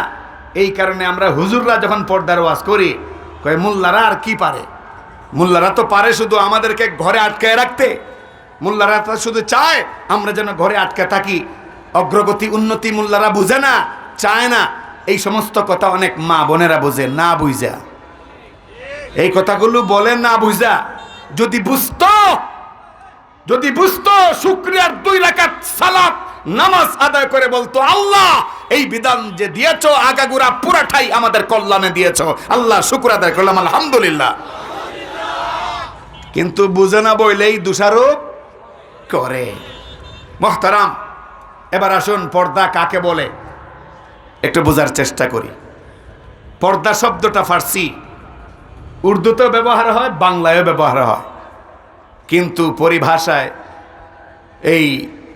এই কারণে আমরা হুজুররা যখন পর্দার ওয়াজ করি কয় মোল্লারা আর কি পারে, মোল্লারা তো পারে শুধু আমাদেরকে ঘরে আটকায় রাখতে, মোল্লারা তো শুধু চায় আমরা যেন ঘরে আটকে থাকি, অগ্রগতি উন্নতি মোল্লারা বুঝে না, চায় না। এই সমস্ত কথা অনেক মা বোনেরা বোঝে না, বুঝা এই কথাগুলো বলে না বুঝা। যদি বুঝতো শুকরিয়ার 2 রাকাত সালাত নামাজ আদায় করে বলতো, আল্লাহ এই বিধান যে দিয়েছো আগাগোড়া পুরাটাই আমাদের কল্যাণে দিয়েছো, আল্লাহ শুকর আদায় করলাম, আলহামদুলিল্লাহ। কিন্তু বুঝে না বইলেই দোষারোপ করে। মুহতারাম, এবার আসুন পর্দা কাকে বলে একটু বোঝার চেষ্টা করি। পর্দা শব্দটা ফার্সি, উর্দুতেও ব্যবহার হয়, বাংলায়ও ব্যবহার হয়, কিন্তু পরিভাষায়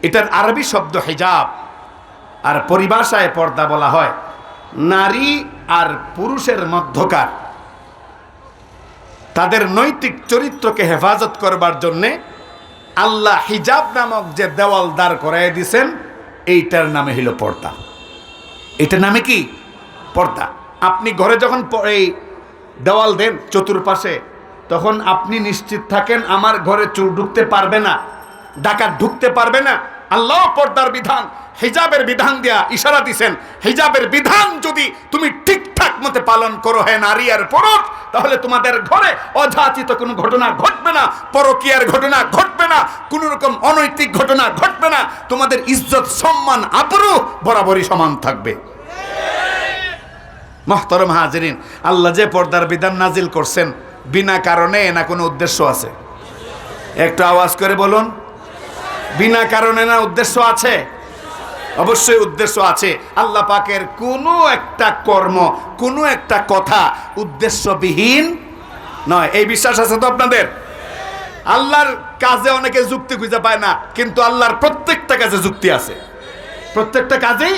এটার আরবি শব্দ হিজাব, আর পরিভাষায় পর্দা বলা হয় নারী আর পুরুষের মধ্যকার তাদের নৈতিক চরিত্রকে হেফাজত করবার জন্যে আল্লাহ হিজাব নামক যে দেওয়াল দাঁড় করাই দিয়েছেন, এইটার নামে হইল পর্দা। এটার নামে কি? পর্দা। আপনি ঘরে যখন এই দেওয়াল দেন চতুর্পাশে, তখন আপনি নিশ্চিত থাকেন আমার ঘরে চোর ঢুকতে পারবে না, ডাকাত ঢুকতে পারবে না। আল্লাহ পর্দার বিধান, হিজাবের বিধান দিয়া ইশারা দিছেন, হিজাবের বিধান যদি তুমি ঠিকঠাক মতো পালন করো হে নারী আর পুরুষ, তাহলে তোমাদের ঘরে অযাচিত কোনো ঘটনা ঘটবে না, পরকীয়ার ঘটনা ঘটবে না, কোনো রকম অনৈতিক ঘটনা ঘটবে না, তোমাদের ইজ্জত সম্মান আবরু বরাবরই সমান থাকবে। মুহতারাম হাজিরিন, আল্লাহ যে পর্দার বিধান নাজিল করছেন বিনা কারণে না কোনো উদ্দেশ্য আছে? একটু আওয়াজ করে বলুন, বিনা কারণে না উদ্দেশ্য আছে? অবশ্যই উদ্দেশ্য আছে। আল্লাহ পাকের কোনো একটা কর্ম, কোনো একটা কথা উদ্দেশ্যবিহীন নয়। এই বিশ্বাস আছে তো আপনাদের? আল্লাহর কাজে অনেকে যুক্তি খুঁজে পায় না, কিন্তু আল্লাহর প্রত্যেকটা কাজে যুক্তি আছে। প্রত্যেকটা কাজেই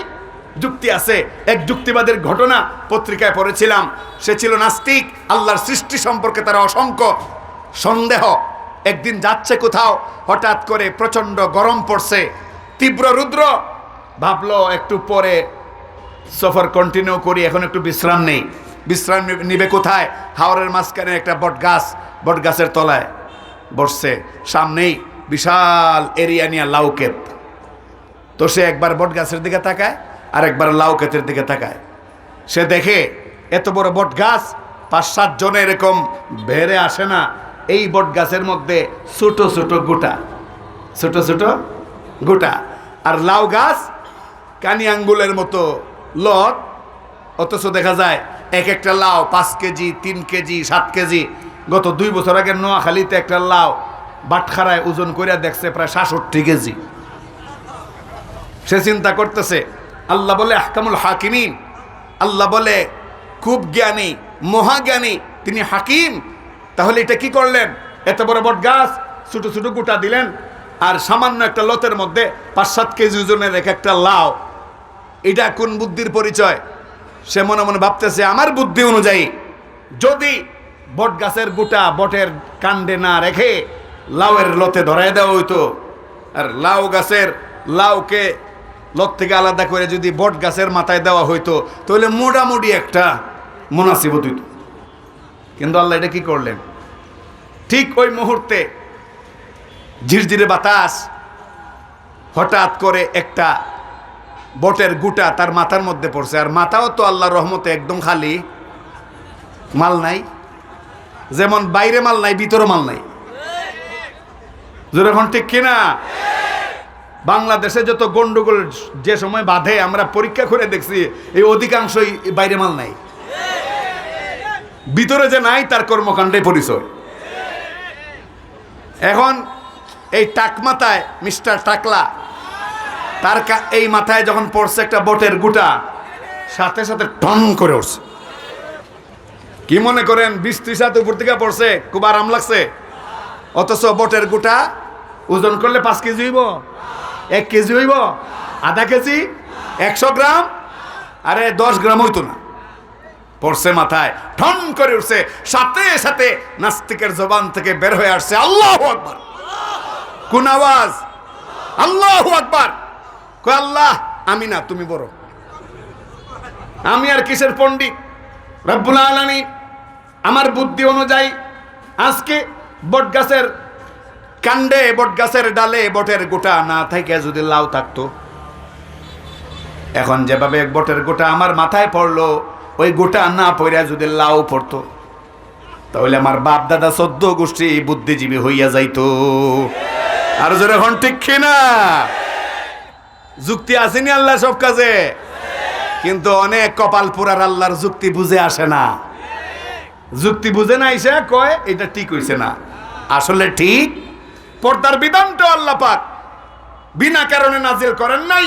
যুক্তি আছে। এক যুক্তিবাদের ঘটনা পত্রিকায় পড়েছিলাম। সে ছিল নাস্তিক। আল্লাহর সৃষ্টি সম্পর্কে তার অসংখ্য সন্দেহ। একদিন যাচ্ছে কোথাও, হঠাৎ করে প্রচণ্ড গরম পড়ছে, তীব্র রুদ্র। ভাবলো একটু পরে সফর কন্টিনিউ করি, এখন একটু বিশ্রাম নেই। বিশ্রাম নিবে কোথায়? হাওরের মাঝখানে একটা বট গাছের তলায় বসছে। সামনেই বিশাল এরিয়া নিয়ে লাউ ক্ষেত। তো সে একবার বট গাছের দিকে তাকায় আর একবার লাউ ক্ষেতের দিকে তাকায়। সে দেখে এত বড় বট গাছ, 5-7 জনে এরকম বেড়ে আসে না। এই বট গাছের মধ্যে ছোট ছোট গোটা, আর লাউ গাছ কানি আঙ্গুলের মতো লত। অথচ দেখা যায় এক একটা লাউ 5 কেজি, 3 কেজি, 7 কেজি। গত 2 বছর আগে নোয়াখালীতে একটা লাউ বাটখারায় ওজন করে দেখছে প্রায় 67 কেজি। সে চিন্তা করতেছে, আল্লাহ বলে আহকামুল হাকিমিন, আল্লাহ বলে খুব জ্ঞানী, মহাজ্ঞানী, তিনি হাকিম। তাহলে এটা কি করলেন? এত বড় বট গাছ ছোট ছোট গোটা দিলেন, আর সামান্য একটা লতের মধ্যে 5-7 কেজি ওজনের এক একটা লাউ। এটা কোন বুদ্ধির পরিচয়? সে মনে মনে ভাবতেছে, আমার বুদ্ধি অনুযায়ী যদি বট গাছের গোটা বটের কাণ্ডে না রেখে লাউয়ের লতে ধরাই দেওয়া হইতো, আর লাউ গাছের লাউকে লত থেকে আলাদা করে যদি বট গাছের মাথায় দেওয়া হইতো, তাহলে মোটামুটি একটা মুনাসিবত হইত। কিন্তু আল্লাহ এটা কি করলেন? ঠিক ওই মুহূর্তে ঝিরঝিরে বাতাস, হঠাৎ করে একটা বটের গুটা তার মাথার মধ্যে পড়ছে। আর মাথাও তো আল্লাহর রহমতে একদম খালি, মাল নাই। যেমন বাইরে মাল নাই, ভিতরে মাল নাই। যখন ঠিক কিনা? বাংলাদেশে যত গন্ডগোল যে সময় বাঁধে, আমরা পরীক্ষা করে দেখছি এই অধিকাংশই বাইরে মাল নাই। ভিতরে যে নাই তার কর্মকাণ্ডে পরিচয়। এখন এই টাক মাথায় মিস্টার টাকলা, তার এই মাথায় যখন পড়ছে একটা বটের গুটা, সাথে সাথে টন করে উঠছে। কি মনে করেন 20-30 হাত উপর থেকে পড়ছে, খুব আরাম লাগছে? অথচ বটের গুটা ওজন করলে 5 কেজি হইব, 1 কেজি হইব, আধা কেজি, 100 গ্রাম, আরে 10 গ্রাম হইতো না। পড়ছে মাথায়, ঠন করে উঠছে। সাথে সাথে নাস্তিকের জবান থেকে বের হয়ে আসছে আল্লাহু আকবার। কোন আওয়াজ? আল্লাহু আকবার। কয় আল্লাহ, আমি না, তুমি বড়। আমি আর কিসের পণ্ডিত? রব্বুল আলামিন আমার বুদ্ধি অনুযায়ী আজকে বট গাছের কাণ্ডে, বট গাছের ডালে বটের গোটা না থেকে যদি লাউ থাকতো, এখন যেভাবে বটের গোটা আমার মাথায় পড়লো, ওই গোটা না পড়া যদি লাউ পড়তো, তাহলে আমার বাপ দাদা 14 গোষ্ঠী বুদ্ধিজীবী হইয়া যাইতো। আর জোরে এখন ঠিক কিনা? যুক্তি আসেনি আল্লাহ সব কাজে, কিন্তু অনেক কপাল পোড়ার আল্লাহর যুক্তি বুঝে আসে না। যুক্তি বুঝে না এসে কয় এটা ঠিক হইছে না। আসলে ঠিক পর্দার বিধানটা আল্লাহ পাক বিনা কারণে নাজিল করেন নাই,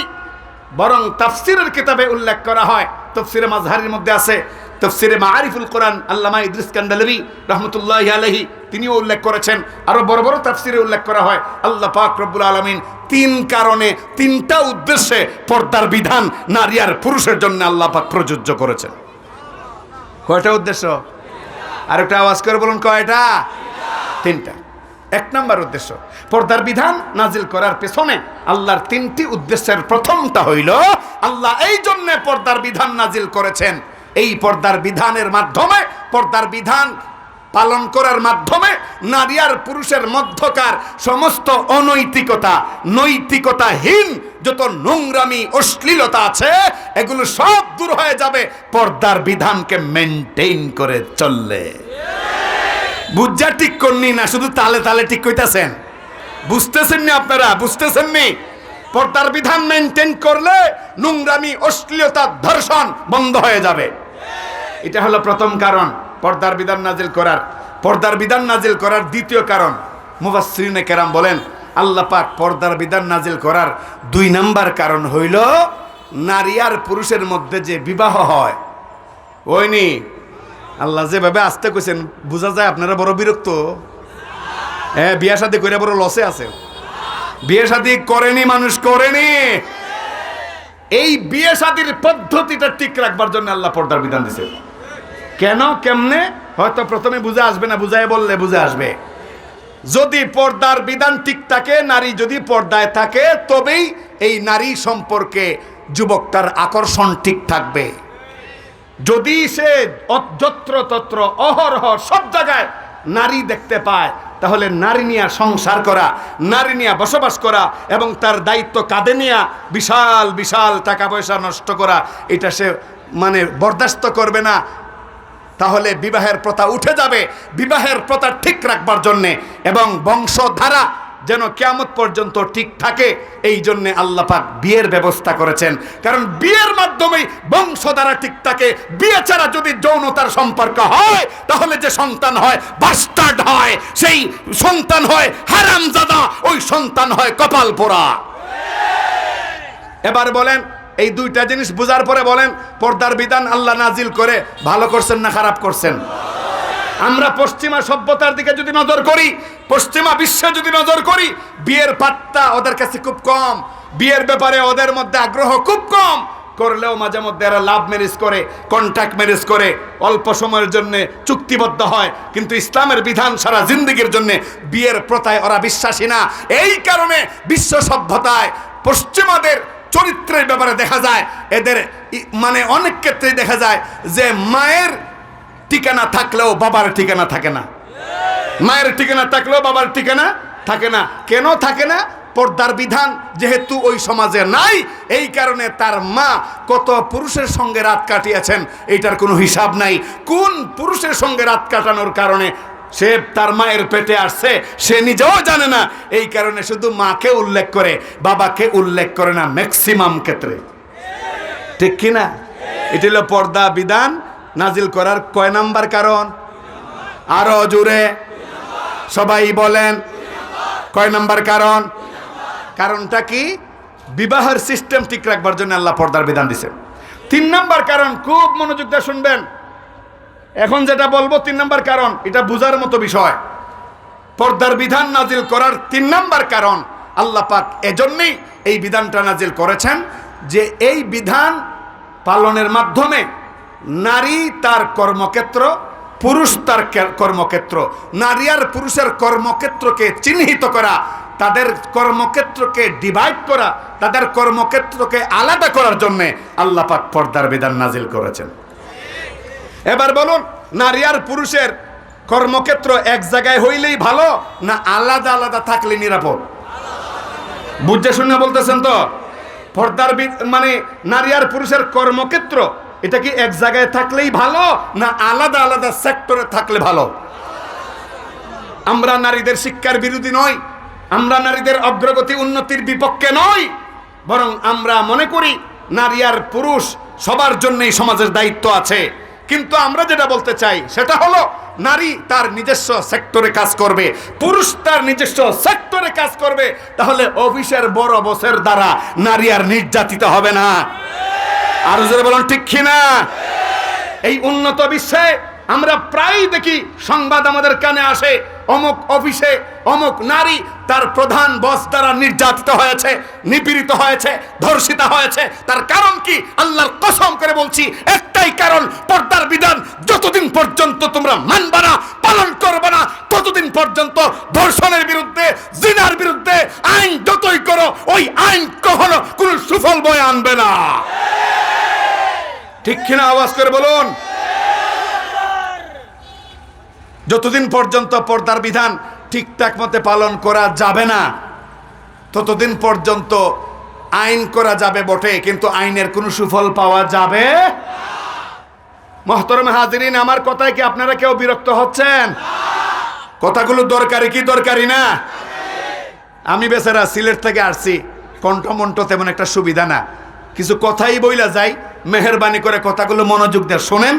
বরং তাফসিরের কিতাবে উল্লেখ করা হয়। তাফসিরে মাযহারির মধ্যে আছে, তাফসিরে মাআরিফুল কোরআন আল্লামা ইদ্রিস কান্দালাবি রাহমাতুল্লাহি আলাইহি তিনিও উল্লেখ করেছেন। আরো বড় বড় তাফসিরে উল্লেখ করা হয় আল্লাহ পাক রব্বুল আলামিন 3 কারণে 3টা উদ্দেশ্যে পর্দার বিধান নারী আর পুরুষের জন্য আল্লাহ পাক প্রযোজ্য করেছেন। কয়টা উদ্দেশ্য? আর একটা আওয়াজ করে বলুন, কয়টা? 3টা। 1 নম্বর উদ্দেশ্য, পর্দার বিধান নাজিল করার পেছনে আল্লাহর 3টি উদ্দেশ্যের প্রথমটা হইল, আল্লাহ এই জন্য পর্দার বিধান নাজিল করেছেন, এই পর্দার বিধানের মাধ্যমে, পর্দার বিধান পালন করার মাধ্যমে নারী আর পুরুষের মধ্যকার সমস্ত অনৈতিকতা, নৈতিকতাহীন যত নোংরামি, অশ্লীলতা আছে, এগুলো সব দূর হয়ে যাবে পর্দার বিধানকে মেনটেইন করে চললে। বুঝা ঠিক করনি না, শুধু তালে তালে ঠিক কইতাছেন। বুঝতেছেন নি আপনারা? বুঝতেছেন নি? পর্দার বিধান মেনটেইন করলে নোংরামি, অশ্লীলতা, ধর্ষণ বন্ধ হয়ে যাবে। এটা হলো প্রথম কারণ পর্দার বিধান নাজিল করার। পর্দার বিধান নাজিল করার দ্বিতীয় কারণ, মুফাসসিরিনে কেরাম বলেন আল্লাহ পাক পর্দার বিধান নাজিল করার 2 নাম্বার কারণ হইল নারী আর পুরুষের মধ্যে যে বিবাহ হয়। ওইনি আল্লাহ যেভাবে আসতে কইছেন বোঝা যায় আপনারা বড় বিরক্ত। হ্যাঁ, বিয়ে শাদী করে বড় লসে আছে। বিয়ে শাদী করেনি মানুষ, করেনি। এই বিয়ে শাদীর পদ্ধতিটা ঠিক রাখবার জন্য আল্লাহ পর্দার বিধান দিছে। কেন, কেমনে হয়তো প্রথমে বুঝে আসবে না, বুঝায় বললে বুঝে আসবে। যদি পর্দার বিধান ঠিক থাকে, নারী যদি পর্দায় থাকে, তবেই এই নারী সম্পর্কে যুবকটার আকর্ষণ ঠিক থাকবে। যদি সে যত্র তত্র অহরহ সব জায়গায় নারী দেখতে পায়, তাহলে নারী নিয়ে সংসার করা, নারী নিয়ে বসবাস করা এবং তার দায়িত্ব কাঁধে নিয়ে বিশাল বিশাল টাকা পয়সা নষ্ট করা, এটা সে মানে বরদাস্ত করবে না। তাহলে বিবাহের প্রথা উঠে যাবে। বিবাহের প্রথা ঠিক রাখবার জন্যে এবং বংশধারা যেন কিয়ামত পর্যন্ত ঠিক থাকে, এই জন্যে আল্লাহ পাক বিয়ের ব্যবস্থা করেছেন। কারণ বিয়ের মাধ্যমেই বংশধারা ঠিক থাকে। বিয়ে ছাড়া যদি যৌনতার সম্পর্ক হয়, তাহলে যে সন্তান হয় বাস্টার্ড হয়, সেই সন্তান হয় হারামজাদা, ওই সন্তান হয় কপাল পোড়া। এবার বলেন, এই 2টা জিনিস বুঝার পরে বলেন পর্দার বিধান আল্লাহ নাজিল করে ভালো করছেন না খারাপ করছেন? আমরা পশ্চিমা সভ্যতার দিকে যদি নজর করি, পশ্চিমা বিশ্বে যদি নজর করি, বিয়ের পাত্তা ওদের কাছে খুব কম। বিয়ের ব্যাপারে ওদের মধ্যে আগ্রহ খুব কম। করলেও মাঝে মধ্যে এরা লাভ ম্যারেজ করে, কন্ট্রাক্ট ম্যারেজ করে, অল্প সময়ের জন্য চুক্তিবদ্ধ হয়। কিন্তু ইসলামের বিধান সারা জিন্দেগির জন্য, বিয়ের প্রথায় ওরা বিশ্বাসী না। এই কারণে বিশ্ব সভ্যতায় পশ্চিমাদের চরিত্রের ব্যাপারে দেখা যায়, এদের মানে অনেক ক্ষেত্রেই দেখা যায় যে মায়ের ঠিকানা থাকলেও বাবার ঠিকানা থাকে না, মায়ের ঠিকানা থাকলেও বাবার ঠিকানা থাকে না। কেন থাকে না? পর্দার বিধান যেহেতু ওই সমাজে নাই, এই কারণে তার মা কত পুরুষের সঙ্গে রাত কাটিয়েছেন এইটার কোনো হিসাব নাই। কোন পুরুষের সঙ্গে রাত কাটানোর কারণে সে তার মায়ের পেটে আসছে সে নিজেও জানে না। এই কারণে শুধু মাকে উল্লেখ করে, বাবাকে উল্লেখ করে না ম্যাক্সিমাম ক্ষেত্রে। ঠিক কিনা? এটা হলো পর্দা বিধান নাজিল করার কয় নাম্বার কারণ? আরো জোরে সবাই বলেন, কয় নাম্বার কারণ? কারণটা কি? বিবাহের সিস্টেম ঠিক রাখবার জন্য আল্লাহ পর্দার বিধান দিয়েছে। 3 নাম্বার কারণ, খুব মনোযোগ দিয়ে শুনবেন। এখন যেটা বলবো 3 নাম্বার কারণ, এটা বুঝার মতো বিষয়। পর্দার বিধান নাজিল করার 3 নাম্বার কারণ, আল্লাহ পাক এজন্যই এই বিধানটা নাজিল করেছেন যে এই বিধান পালনের মাধ্যমে নারী তার কর্মক্ষেত্র, পুরুষ তার কর্মক্ষেত্র, নারী আর পুরুষের কর্মক্ষেত্রকে চিহ্নিত করা, তাদের কর্মক্ষেত্রকে ডিভাইড করা, তাদের কর্মক্ষেত্রকে আলাদা করার জন্য আল্লাহ পাক পর্দার বিধান নাজিল করেছেন। এবার বলুন, নারী আর পুরুষের কর্মক্ষেত্র এক জায়গায় হইলেই ভালো না আলাদা আলাদা থাকলে নিরাপদ? বুঝতে শুনে বলতেছেন তো? পর্দার মানে নারী আর পুরুষের কর্মক্ষেত্র এটা কি এক জায়গায় থাকলেই ভালো না আলাদা আলাদা সেক্টরে থাকলে ভালো? আমরা নারীদের শিক্ষার বিরোধী নই, আমরা নারীদের অগ্রগতি উন্নতির বিপক্ষে নই, বরং আমরা মনে করি নারী আর পুরুষ সবার জন্যই সমাজের দায়িত্ব আছে। কিন্তু আমরা যেটা বলতে চাই সেটা হলো নারী তার নিজস্ব সেক্টরে কাজ করবে, পুরুষ তার নিজস্ব সেক্টরে কাজ করবে। তাহলে অফিসের বড় বসের দ্বারা নারী আর নির্যাতিত হবে না। আর যারা বলেন ঠিক কিনা? এই উন্নত বিশ্বে আমরা প্রায় দেখি সংবাদ আমাদের কানে আসে, অমুক অফিসে অমুক নারী তার প্রধান বস দ্বারা নির্যাতিত হয়েছে, নিপীড়িত হয়েছে, ধর্ষিত হয়েছে। তার কারণ কি? আল্লাহর কসম করে বলছি, একটাই কারণ, পর্দার বিধান যতদিন পর্যন্ত তোমরা মানবে না, পালন করবে না, ততদিন পর্যন্ত ধর্ষণের বিরুদ্ধে, জিনার বিরুদ্ধে আইন যতই করো, ওই আইন কখনো কোনো সুফল বয়ে আনবে না। ঠিক কিনা? আওয়াজ করে বলুন। যতদিন পর্যন্ত পর্দার বিধান ঠিকঠাক মতে পালন করা যাবে না, ততদিন পর্যন্ত আইন করা যাবে বটে, কিন্তু আইনের কোনো সুফল পাওয়া যাবে। মুহতারাম হাজিরিন, আমার কথায় কি আপনারা কেউ বিরক্ত হচ্ছেন? কথাগুলো দরকারি কি দরকারি না? আমি বেচারা সিলেট থেকে আসছি, কণ্ঠমণ্ঠ তেমন একটা সুবিধা না, কিছু কথাই বইলা যাই। মেহেরবানি করে কথাগুলো মনোযোগ দিয়ে শোনেন,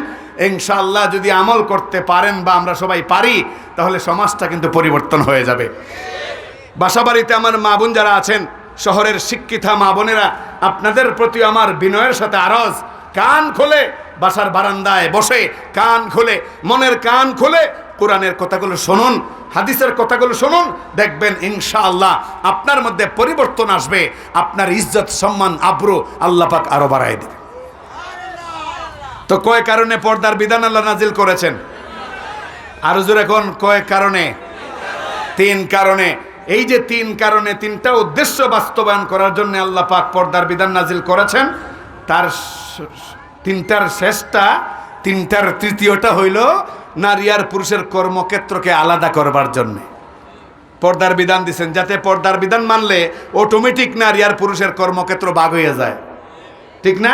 ইনশাআল্লাহ যদি আমল করতে পারেন বা আমরা সবাই পারি, তাহলে সমাজটা কিন্তু পরিবর্তন হয়ে যাবে। বাসাবাড়িতে আমার মা বোন যারা আছেন, শহরের শিক্ষিতা মা বোনেরা, আপনাদের প্রতি আমার বিনয়ের সাথে আরজ, কান খুলে বাসার বারান্দায় বসে কান খুলে, মনের কান খুলে কোরআনের কথাগুলো শুনুন, হাদিসের কথাগুলো শুনুন, দেখবেন ইনশাআল্লাহ আপনার মধ্যে পরিবর্তন আসবে। আপনার ইজ্জত, সম্মান, আবরু আল্লাহ পাক আরো বাড়ায় দেবে। তো কয় কারণে পর্দার বিধান আল্লাহ নাজিল করেছেন? আরো জোরে কোন কয় কারণে? 3 কারণে। এই যে 3 কারণে, 3টা উদ্দেশ্য বাস্তবায়ন করার জন্য আল্লাহ পাক পর্দার বিধান নাজিল করেছেন। তার 3টার শেষটা, 3টার তৃতীয়টা হইল নারী আর পুরুষের কর্মক্ষেত্রকে আলাদা করবার জন্যে পর্দার বিধান দিচ্ছেন, যাতে পর্দার বিধান মানলে অটোমেটিক নারী আর পুরুষের কর্মক্ষেত্র ভাগ হয়ে যায়। ঠিক না?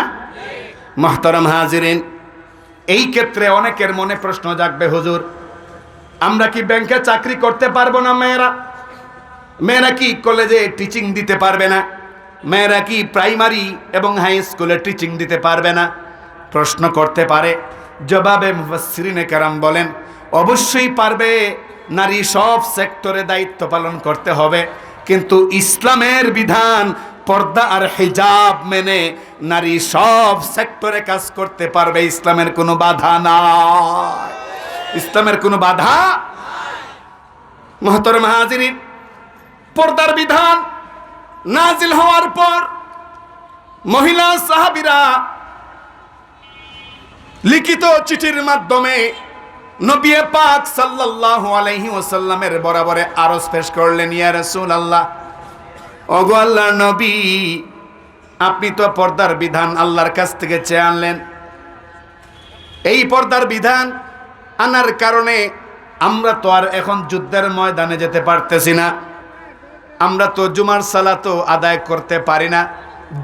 মুহতারাম হাজিরিন, এই ক্ষেত্রে অনেকের মনে প্রশ্ন জাগবে, হুজুর আমরা কি ব্যাংকে চাকরি করতে পারবো না? মেয়েরা কি কলেজে টিচিং দিতে পারবে না? মেয়েরা কি প্রাইমারি এবং হাই স্কুলে টিচিং দিতে পারবে না? প্রশ্ন করতে পারে। জবাবে মুফাসসিরিনে কেরাম বলেন, অবশ্যই পারবে। নারী সব সেক্টরে দায়িত্ব পালন করতে হবে, কিন্তু ইসলামের বিধান পর্দা আর হিজাব মেনে নারী সব সেক্টরে কাজ করতে পারবে। ইসলামের কোনো বাধা নাই, ইসলামের কোনো বাধা। মুহতারাম হাজিরিন, পর্দার বিধান নাজিল হওয়ার পর মহিলা সাহাবীরা লিখিত চিঠির মাধ্যমে নবী পাক সাল্লাল্লাহু আলাইহি ওয়াসাল্লামের বরাবরে আরজ পেশ করলেন, ইয়া রাসূলুল্লাহ, ওগো আল্লাহর নবী, আপনি তো পর্দার বিধান আল্লাহর কাছ থেকে চেয়ে আনলেন। এই পর্দার বিধান আনার কারণে আমরা তো আর এখন যুদ্ধের ময়দানে যেতে পারতেছি না, আমরা তো জুমার সালাতও আদায় করতে পারি না,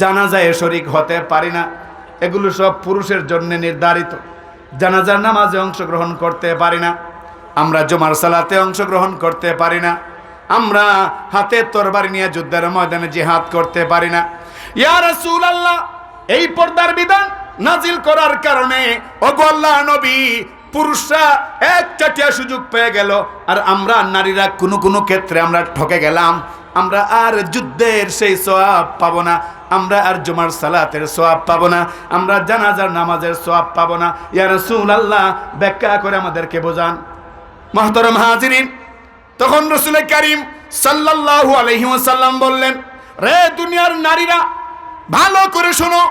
জানাজায় শরীক হতে পারি না। এগুলো সব পুরুষের জন্য নির্ধারিত। জানাজার নামাজে অংশগ্রহণ করতে পারি না, আমরা জুমার সালাতে অংশগ্রহণ করতে পারি না, আমরা হাতে তরবারি নিয়ে যুদ্ধের ময়দানে জিহাদ করতে পারি না। ইয়া রাসূলুল্লাহ, এই পর্দার বিধান নাজিল করার কারণে ওগো আল্লাহর নবী, পুরুষরা একচাটিয়া সুযোগ পেয়ে গেল, আর আমরা নারীরা কোনো ক্ষেত্রে আমরা ঠকে গেলাম। আমরা আর যুদ্ধের সেই সওয়াব পাবো না, আমরা আর জুমার সালাতের সওয়াব পাবো না, আমরা জানাজার নামাজের সওয়াব পাবো না। ইয়া রাসূলুল্লাহ, ব্যাখ্যা করে আমাদেরকে বোঝান। মুহতারাম হাজিরিন, তখন রাসূল কারীম সাল্লাল্লাহু আলাইহি ওয়াসাল্লাম বললেন, রে দুনিয়ার নারীরা, ভালো করে শোনো,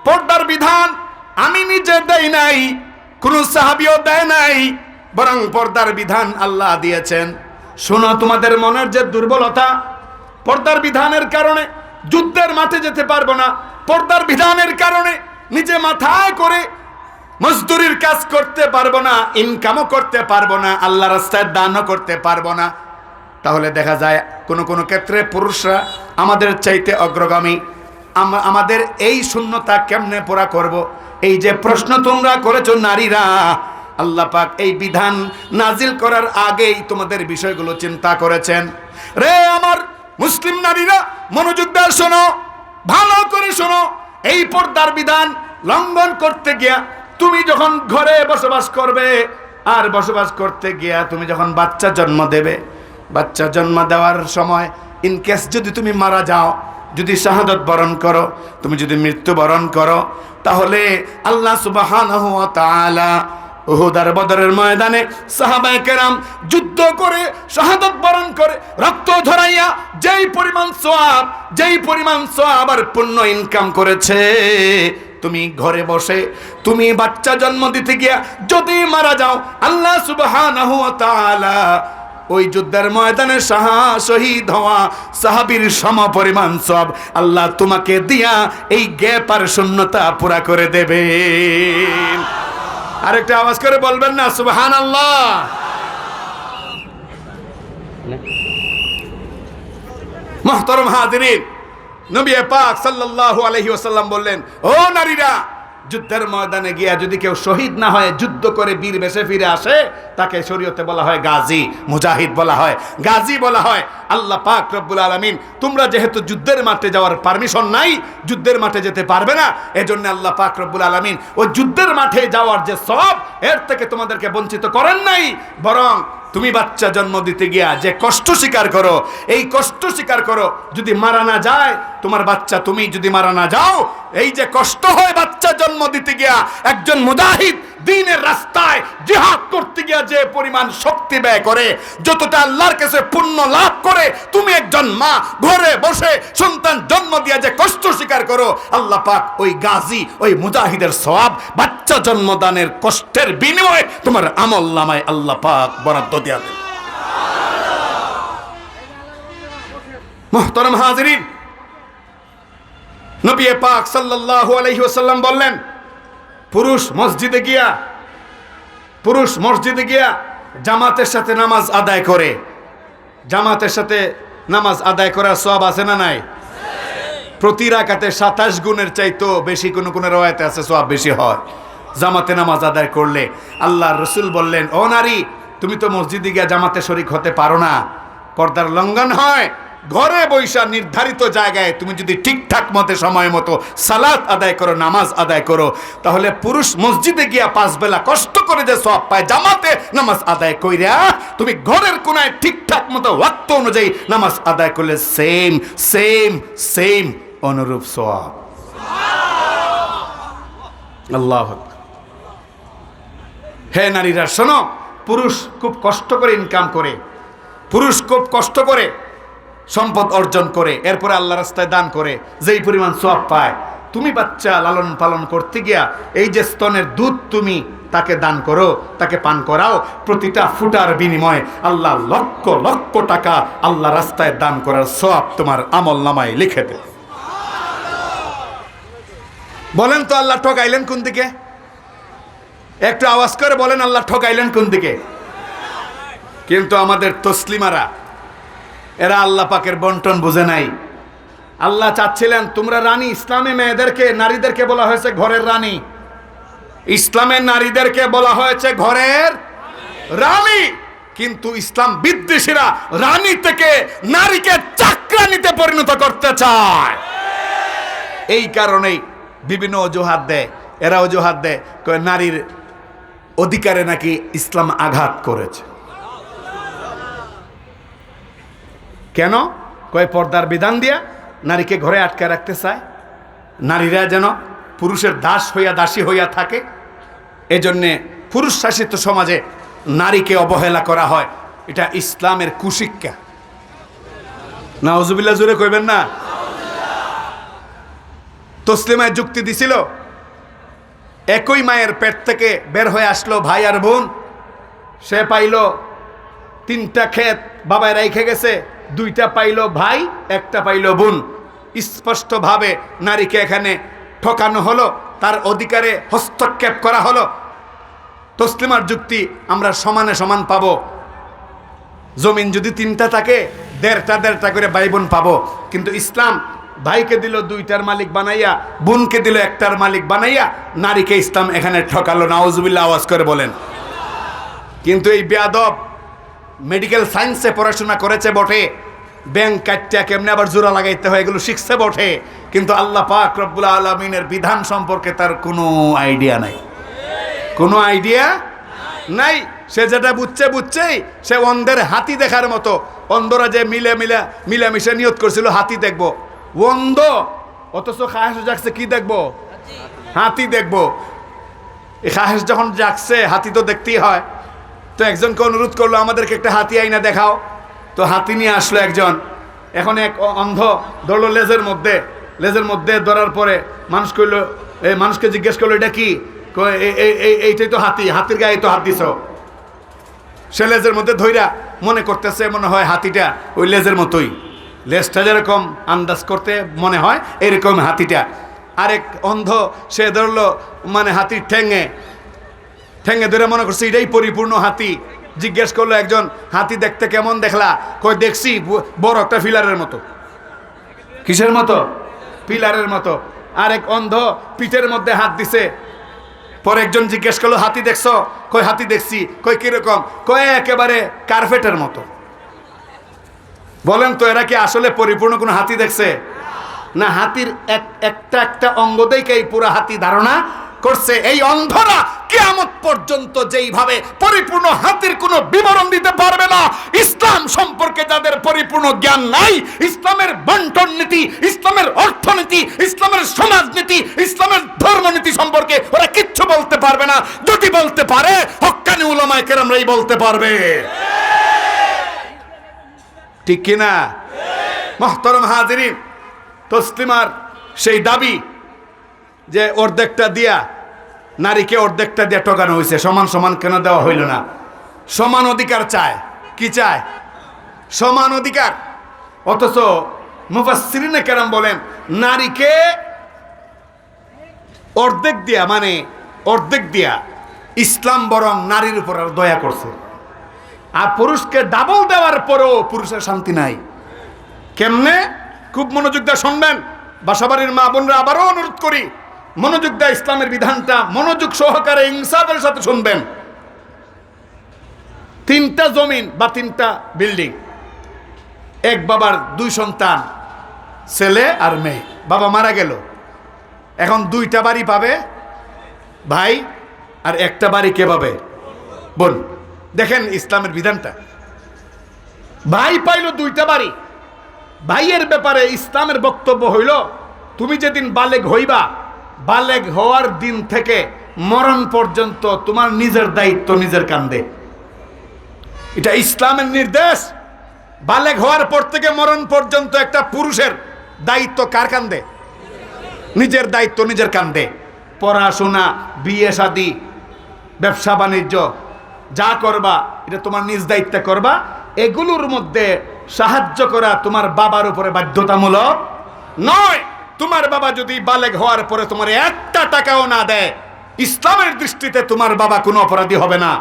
পর্দার বিধান আমি নিজে দেই নাই, কোন সাহাবীও দেয় নাই, বরং পর্দার বিধান আল্লাহ দিয়েছেন। শোনো, তোমাদের মনের যে দুর্বলতা, পর্দার বিধানের কারণে যুদ্ধের মাঠে যেতে পারবো না, পর্দার বিধানের কারণে নিজে মাথায় করে মজদুরির কাজ করতে পারবো না, ইনকামও করতে পারবো না, আল্লাহ রাস্তায় দানও করতে পারবো না, তাহলে দেখা যায় কোনো ক্ষেত্রে পুরুষরা আমাদের চাইতে অগ্রগামী। আমাদের এই শূন্যতা কেমনে পুরা করব? এই যে প্রশ্ন তোমরা করেছো নারীরা, আল্লাহ পাক এই বিধান নাজিল করার আগেই তোমাদের বিষয়গুলো চিন্তা করেছেন। রে আমার মুসলিম নারীরা, মনোযোগ দিয়ে শোনো, ভালো করে শোনো। এই পর্দার বিধান লঙ্ঘন করতে গিয়া তুমি যখন ঘরে বসবাস করবে, আর বসবাস করতে গিয়া তুমি যখন বাচ্চা জন্ম দেবে, বাচ্চা জন্ম দেওয়ার সময় ইনকেস যদি তুমি মারা যাও, যদি শাহাদত বরণ করো, তুমি যদি মৃত্যু বরণ করো, তাহলে আল্লাহ সুবহানাহু ওয়া তাআলা উহুদ আর বদরের ময়দানে সাহাবায়ে কেরাম যুদ্ধ করে শাহাদত বরণ করে রক্ত ঝরাইয়া যেই পরিমাণ সওয়াব আর পুণ্য ইনকাম করেছে, তুমি ঘরে বসে তুমি বাচ্চা জন্ম দিতে গিয়া যদি মারা যাও, আল্লাহ সুবহানাহু ওয়া তাআলা ওই যুদ্ধের ময়দানে শহীদ হওয়া সাহাবীর সমপরিমাণ সওয়াব আল্লাহ তোমাকে দিয়া এই গ্যাপ আর শূন্যতা পুরা করে দেবে। আরেকটা আওয়াজ করে বলবেন না সুবহানাল্লাহ? মুহতারাম হাজিরিন, নবী পাক সাল্লাল্লাহু আলাইহি ওয়াসাল্লাম বললেন, ও নারীরা, যুদ্ধের ময়দানে গিয়া যদি কেউ শহীদ না হয়, যুদ্ধ করে বীর বেশে ফিরে আসে, তাকে শরীয়তে বলা হয় গাজী, মুজাহিদ বলা হয়, গাজী বলা হয়। আল্লাহ পাক রব্বুল আলামিন, তোমরা যেহেতু যুদ্ধের মাঠে যাওয়ার পারমিশন নাই, যুদ্ধের মাঠে যেতে পারবে না, এজন্য আল্লাহ পাক রব্বুল আলামিন ওই যুদ্ধের মাঠে যাওয়ার যে সওয়াব, এর থেকে তোমাদেরকে বঞ্চিত করেন নাই। বরং তুমি বাচ্চা জন্ম দিতে গিয়া যে কষ্ট স্বীকার করো, এই কষ্ট স্বীকার করো, যদি মারা না যায় তোমার বাচ্চা, তুমি যদি মারা না যাও, এই যে কষ্ট হয় বাচ্চা জন্ম দিতে গিয়া, একজন মুজাহিদ দ্বীনের রাস্তায় জিহাদ করতে গিয়া যে পরিমাণ শক্তি ব্যয় করে, যতটা আল্লাহর কাছে পুণ্য লাভ করে, তুমি একজন মা ঘরে বসে সন্তান জন্ম দিয়া যে কষ্ট স্বীকার করো, আল্লাহ পাক ওই গাজী, ওই মুজাহিদের সওয়াব বাচ্চা জন্মদানের কষ্টের বিনিময়ে তোমার আমলনামায় আল্লাহ পাক বরাদ্দ দিয়া দেন। মুহতারাম হাজিরিন, নবী পাক সাল্লাল্লাহু আলাইহি ওয়াসাল্লাম বললেন, পুরুষ মসজিদে গিয়া জামাতের সাথে নামাজ আদায় করে, জামাতের সাথে নামাজ আদায় করার সওয়াব আছে না নাই? প্রতি রাকাতে 27 গুণের চাইতো বেশি, কোন কোন রওয়ায়াতে আছে সওয়াব বেশি হয় জামাতে নামাজ আদায় করলে। আল্লাহর রাসূল বললেন, ও নারী, তুমি তো মসজিদে গিয়া জামাতে শরীক হতে পারো না, পর্দার লঙ্ঘন হয়। ঘরে বৈশা নির্ধারিত জায়গায় তুমি যদি ঠিকঠাক মতে সময় মতো সালাত আদায় করো, নামাজ আদায় করো, তাহলে পুরুষ মসজিদে গিয়া 5 বেলা কষ্ট করে যে সওয়াব পায়, জামাতে নামাজ আদায় কইরা তুমি ঘরের কোনায় ঠিকঠাক মতো ওয়াক্ত অনুযায়ী নামাজ আদায় করলে সেম সেম সেম অনুরূপ সওয়াব। আল্লাহু আকবার। হে নারীরা শোনো, পুরুষ খুব কষ্ট করে ইনকাম করে, পুরুষ খুব কষ্ট করে সম্পদ অর্জন করে, এরপরে আল্লাহ রাস্তায় দান করে, যেই পরিমাণ সওয়াব পায়, তুমি বাচ্চা লালন পালন করতে গিয়া এই যে স্তনের দুধ তুমি তাকে দান করো, তাকে পান করাও, প্রতিটা ফুটার বিনিময়ে আল্লাহ লক্ষ লক্ষ টাকা আল্লাহ রাস্তায় দান করার সওয়াব তোমার আমলনামায় লিখে দেয়। বলেন তো আল্লাহ ঠকাইলেন কোন দিকে? একটু আওয়াজ করে বলেন, আল্লাহ ঠকাইলেন কোন দিকে? কিন্তু আমাদের তসলিমারা, এরা আল্লাহ পাকের বন্টন বুঝে নাই। আল্লাহ চাচ্ছিলেন তোমরা রানী, ইসলামে মেয়েদেরকে, নারীদেরকে বলা হয়েছে ঘরের রানী, ইসলামে নারীদেরকে বলা হয়েছে ঘরের রানী, কিন্তু ইসলাম বিদ্বেষীরা রানী থেকে নারীকে চাকরানিতে পরিণত করতে চায়। এই কারণেই বিভিন্ন অজুহাত দেয়, এরা অজুহাত দেয় নারীর অধিকারে নাকি ইসলাম আঘাত করেছে। কেন? কয় পর্দার বিধান দিয়া নারীকে ঘরে আটকে রাখতে চায়, নারীরা যেন পুরুষের দাস হইয়া দাসী হইয়া থাকে। এজন্যে পুরুষ শাসিত সমাজে নারীকে অবহেলা করা হয়, এটা ইসলামের কুশিক্ষা। নাউজুবিল্লাহ জোরে কইবেন না? তসলিমায় যুক্তি দিছিল, একই মায়ের পেট থেকে বের হয়ে আসলো ভাই আর বোন, সে পাইল 3টা ক্ষেত বাবায় রেখে গেছে, 2টা পাইল ভাই, 1টা পাইল বোন। স্পষ্টভাবে নারীকে এখানে ঠকানো হলো, তার অধিকারে হস্তক্ষেপ করা হলো। তসলিমার যুক্তি, আমরা সমানে সমান পাবো, জমিন যদি 3টা থাকে 1.5 করে ভাই বোন পাবো। কিন্তু ইসলাম ভাইকে দিল 2টার মালিক বানাইয়া, বোনকে দিল 1টার মালিক বানাইয়া, নারীকে ইসলাম এখানে ঠকালো। নাউজুবিল্লাহ আওয়াজ করে বলেন। কিন্তু এই বেয়াদব মেডিকেল সায়েন্সে পড়াশোনা করেছে বটে, ব্যাংক কাটটা কেমনে আবার জোড়া লাগাইতে হয় এগুলো শিখছে বটে, কিন্তু আল্লাহ পাক রব্বুল আলামিনের বিধান সম্পর্কে তার কোনো আইডিয়া নাই, কোনো আইডিয়া নাই। সে যেটা বুঝছেই, সে অন্ধের হাতি দেখার মতো। অন্ধরা যে মিলামিশে নিয়ত করছিল হাতি দেখবো, অন্ধ অথচ খাহেস জাগছে কি দেখবো? হাতি দেখবো। এই খাহেস যখন জাগছে হাতি তো দেখতেই হয়। তো একজনকে অনুরোধ করলো আমাদেরকে একটা হাতি আইনা দেখাও, তো হাতি নিয়ে আসলো একজন। এখন এক অন্ধ ধরলো লেজের মধ্যে ধরার পরে মানুষকে জিজ্ঞেস করলো এটা কি? এইটাই তো হাতি, হাতির গায়ে তো হাত দিছ। সে লেজের মধ্যে ধইরা মনে করতেছে মনে হয় হাতিটা ওই লেজের মতোই, লেজটা যেরকম আন্দাজ করতে মনে হয় এরকম হাতিটা। আরেক অন্ধ সে ধরলো হাতির ঠেঙে ধরে মনে করছে এটাই পরিপূর্ণ হাতি। জিজ্ঞেস করলো একজন, হাতি দেখতে কেমন দেখলা? কই দেখছি বড় একটা পিলারের মতো। কিসের মতো? পিলারের মতো। আরেক অন্ধ পিঠের মধ্যে হাত দিছে। পরে একজন জিজ্ঞেস করলো, হাতি দেখছো? কই হাতি দেখছি। কই কিরকম? কয় একেবারে কার্পেটের মতো। বলেন তো এরা কি আসলে পরিপূর্ণ কোনো হাতি দেখছে? না, হাতির একটা একটা অঙ্গ দেখেই পুরো হাতি ধারণা করছে। এই অন্ধরা কিয়ামত পর্যন্ত যেইভাবে পরিপূর্ণ হাতির কোনো বিবরণ দিতে পারবে না, ইসলাম সম্পর্কে যাদের পরিপূর্ণ জ্ঞান নাই, ইসলামের বন্টন নীতি, ইসলামের অর্থনীতি, ইসলামের সমাজনীতি, ইসলামের ধর্মনীতি সম্পর্কে ওরা কিচ্ছু বলতে পারবে না। যদি বলতে পারে, হক্কানি উলামায়ে কেরামরাই বলতে পারবে। ঠিক কিনা? মুহতারাম হাজিরিন, তসলিমার সেই দাবি যে অর্ধেকটা দিয়া নারীকে অর্ধেকটা দিয়ে ঠকানো হয়েছে, সমান সমান কেন দেওয়া হইল না? সমান অধিকার চায়। কি চায়? সমান অধিকার। অথচ মুফাসসিরিনে কেরাম বলেন নারীকে অর্ধেক দিয়া, মানে অর্ধেক দিয়া ইসলাম বরং নারীর উপর আর দয়া করছে। আর পুরুষকে ডাবল দেওয়ার পরেও পুরুষের শান্তি নাই। কেমনে? খুব মনোযোগ দিয়ে শুনবেন। বাসাবাড়ির মা বোনরা আবারও অনুরোধ করি, মনোযোগ দিয়ে ইসলামের বিধানটা মনোযোগ সহকারে ইনসাফের সাথে শুনবেন। 3টা জমিন বা 3টা বিল্ডিং, এক বাবার 2 সন্তান, ছেলে আর মেয়ে। বাবা মারা গেল, এখন 2টা বাড়ি পাবে ভাই, আর একটা বাড়ি কে পাবে? বোন। দেখেন ইসলামের বিধানটা। ভাই পাইল 2টা বাড়ি। ভাইয়ের ব্যাপারে ইসলামের বক্তব্য হইল, তুমি যেদিন বালেগ হইবা, বালেগ হওয়ার দিন থেকে মরণ পর্যন্ত তোমার নিজের দায়িত্ব নিজের কাঁধে। এটা ইসলামের নির্দেশ। বালেগ হওয়ার পর থেকে মরণ পর্যন্ত একটা পুরুষের দায়িত্ব কার কাঁধে? নিজের দায়িত্ব নিজের কাঁধে। পড়াশোনা, বিয়ে শাদী, ব্যবসা বাণিজ্য যা করবা এটা তোমার নিজ দায়িত্বে করবা। এগুলোর মধ্যে সাহায্য করা তোমার বাবার উপরে বাধ্যতামূলক নয়। তোমার বাবা যদি বালেগ হওয়ার পরে তোমার 1টা টাকাও না দেয়, ইসলামের দৃষ্টিতে তোমার বাবা কোনো অপরাধী হবে না।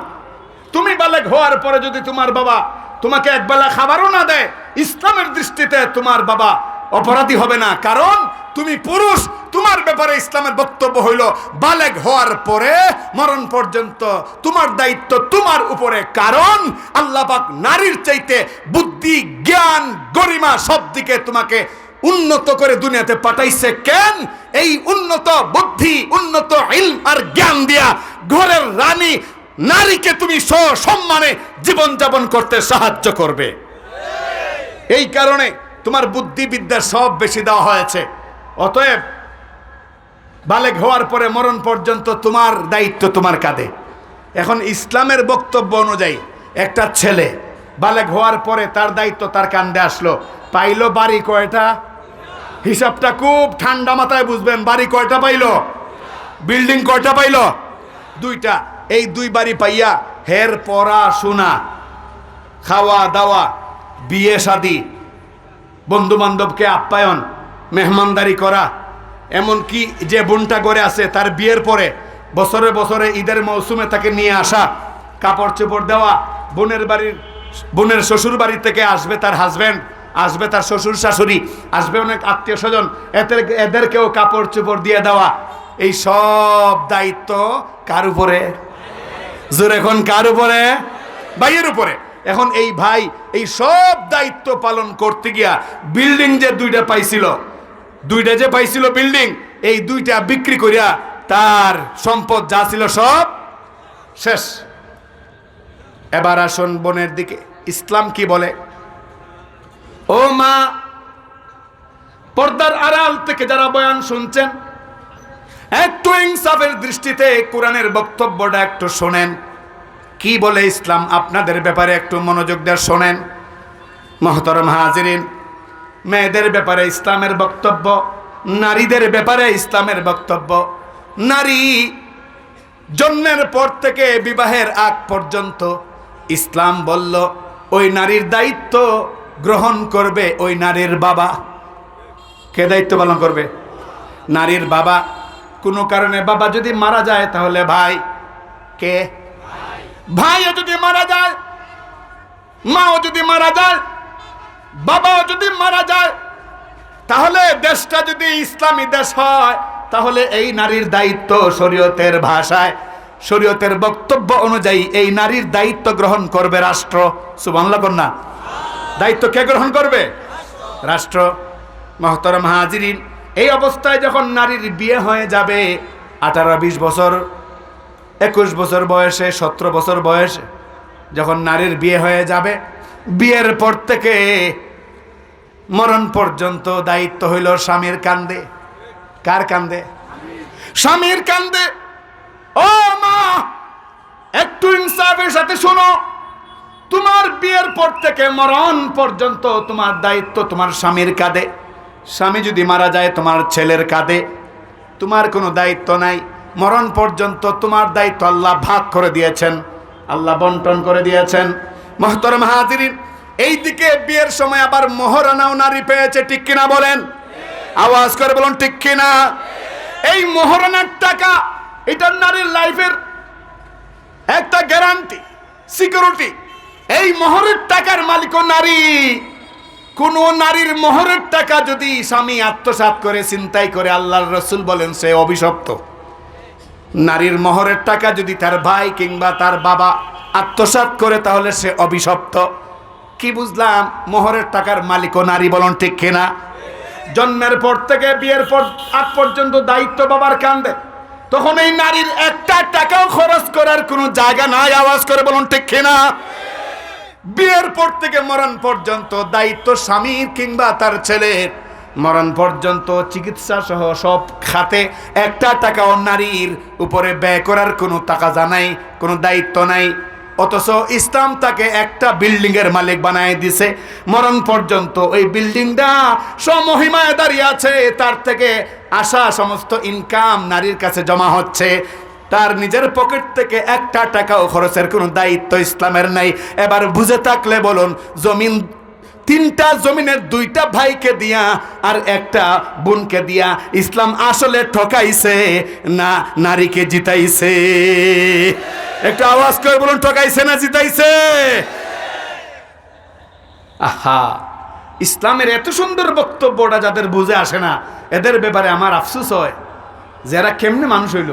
তুমি বালেগ হওয়ার পরে যদি তোমার বাবা তোমাকে একবেলা খাবারও না দেয়, ইসলামের দৃষ্টিতে তোমার বাবা অপরাধী হবে না। কারণ তুমি পুরুষ, তোমার ব্যাপারে ইসলামের বক্তব্য হইল বালেগ হওয়ার পরে মরণ পর্যন্ত তোমার দায়িত্ব তোমার উপরে। কারণ আল্লাহ পাক নারীর চাইতে বুদ্ধি, জ্ঞান, গরিমা সব দিকে তোমাকে উন্নত করে দুনিয়াতে পাঠাইছে। কেন? এই উন্নত বুদ্ধি, উন্নত ইলম আর জ্ঞান দিয়া ঘরের রানী নারীকে তুমি সম্মানে জীবন যাপন করতে সাহায্য করবে। এই কারণে তোমার বুদ্ধি বিদ্যা সব বেশি দেওয়া হয়েছে। অতএব বালেগ হওয়ার পরে মরণ পর্যন্ত তোমার দায়িত্ব তোমার কাঁধে। এখন ইসলামের বক্তব্য অনুযায়ী একটা ছেলে বালেগ হওয়ার পরে তার দায়িত্ব তার কাঁধে আসলো। পাইলো বাড়ি কয়টা? হিসাবটা খুব ঠান্ডা মাথায় বুঝবেন। বাড়ি কয়টা পাইলো? বিল্ডিং কয়টা পাইলো? 2টা। এই 2 বাড়ি পাইয়া হের পড়াশোনা, খাওয়া দাওয়া, বিয়ে শাদী, বন্ধু বান্ধবকে আপ্যায়ন, মেহমানদারি করা, এমনকি যে বোনটা ঘরে আছে তার বিয়ের পরে বছরে বছরে ঈদের মৌসুমে তাকে নিয়ে আসা, কাপড় চোপড় দেওয়া, বোনের শ্বশুর বাড়ি থেকে আসবে তার হাজব্যান্ড, আসবে তার শ্বশুর শাশুড়ি, আসবে অনেক আত্মীয় স্বজন, এদেরকেও কাপড় চোপড় দিয়ে দেওয়া। এই সব দায়িত্ব কার উপরে? জোরে এখন কার উপরে? ভাইয়ের উপরে। এখন এই ভাই এই সব দায়িত্ব পালন করতে গিয়া বিল্ডিং যে 2টা পাইছিল, 2টা যে পাইছিল বিল্ডিং, এই 2টা বিক্রি করিয়া তার সম্পদ যা ছিল সব শেষ। এবার আসুন বোনের দিকে। ইসলাম কি বলে? ও মা, পর্দার আড়াল থেকে যারা বয়ান শুনছেন, একটু ইনসাফের দৃষ্টিতে কোরআনের বক্তব্যটা একটু শোনেন। কি বলে ইসলাম আপনাদের ব্যাপারে একটু মনোযোগ দিয়ে শোনেন। মুহতারাম হাজিরিন, মেয়েদের ব্যাপারে ইসলামের বক্তব্য, নারীদের ব্যাপারে ইসলামের বক্তব্য। নারী জন্মের পর থেকে বিবাহের আগ পর্যন্ত ইসলাম বলল ওই নারীর দায়িত্ব গ্রহণ করবে ওই নারীর বাবা। কে দায়িত্ব পালন করবে? নারীর বাবা। কোনো কারণে বাবা যদি মারা যায় তাহলে ভাই কে? ভাইও যদি মারা যায়, মাও যদি মারা যায়, বাবাও যদি মারা যায়, তাহলে দেশটা যদি ইসলামী দেশ হয়, তাহলে এই নারীর দায়িত্ব শরীয়তের ভাষায়, শরীয়তের বক্তব্য অনুযায়ী এই নারীর দায়িত্ব গ্রহণ করবে রাষ্ট্র। সুবহানাল্লাহ কন্যা। দায়িত্ব কে গ্রহণ করবে? রাষ্ট্র। মুহতারাম হাজিরিন, এই অবস্থায় যখন নারীর বিয়ে হয়ে যাবে 18-20 বছর, 21 বছর বয়সে, 17 বছর বয়সে যখন নারীর বিয়ে হয়ে যাবে, বিয়ের পর থেকে মরণ পর্যন্ত দায়িত্ব হইল স্বামীর কান্দে। কার কান্দে? স্বামীর কান্দে। ও মা, একটু ইনসাফের সাথে শোনো, তোমার বিয়ের পর থেকে মরণ পর্যন্ত তোমার দায়িত্ব তোমার স্বামীর কাঁধে। স্বামী যদি মারা যায় তোমার ছেলের কাঁধে, তোমার কোনো দায়িত্ব নাই। মরণ পর্যন্ত তোমার দায়িত্ব আল্লাহ ভাগ করে দিয়েছেন, আল্লাহ বন্টন করে দিয়েছেন। মুহতারাম হাজিরিন, এইদিকে বিয়ের সময় আবার মোহরানাও নারী পেয়েছে, ঠিক কিনা বলেন? আওয়াজ করে বলুন ঠিক কিনা? এই মোহরানার টাকা, এটা নারীর লাইফের একটা গ্যারান্টি, সিকিউরিটি। এই মোহরের টাকার মালিকও নারী। কোন নারীর মোহরের টাকা যদি স্বামী আত্মসাৎ করে, চিন্তাই করে, আল্লাহর রাসূল বলেন সে অভিশপ্ত। নারীর মোহরের টাকা যদি তার ভাই কিংবা তার বাবা আত্মসাৎ করে, তাহলে সে অভিশপ্ত। কি বুঝলাম? মোহরের টাকার মালিকও নারী, বলুন ঠিক কিনা? জন্মের পর থেকে বিয়ের পর আগ পর্যন্ত দায়িত্ব বাবার কাঁধে। তখন এই নারীর একটা টাকাও খরচ করার কোনো জায়গা নাই। আওয়াজ করে বলুন ঠিক কিনা? বিয়ের পর থেকে মরণ পর্যন্ত দায়িত্ব স্বামীর কিংবা তার ছেলের। মরণ পর্যন্ত চিকিৎসা সহ সব খাতে একটা টাকাও নারীর উপরে ব্যয় করার কোনো তাকাজা নাই, কোনো দায়িত্ব নাই। অথচ ইসলাম তাকে একটা বিল্ডিং এর মালিক বানায় দিছে। মরণ পর্যন্ত ওই বিল্ডিংটা সমহিমায় দাঁড়িয়ে আছে, তার থেকে আসা সমস্ত ইনকাম নারীর কাছে জমা হচ্ছে। তার নিজের পকেট থেকে একটা টাকাও খরচের কোনো দায়িত্ব ইসলামের নাই। এবার বুঝে থাকলে বলুন, জমিন, 3টা জমিনের 2টা ভাইকে দিয়া আর একটা বোনকে দিয়া ইসলাম আসলে ঠকাইছে না নারীকে জিতাইছে? একটু আওয়াজ করে বলুন, ঠকাইছে না জিতাইছে? আহা, ইসলামের এত সুন্দর বক্তব্যটা যাদের বুঝে আসে না, এদের ব্যাপারে আমার আফসোস হয় যে এরা কেমনে মানুষ হইল।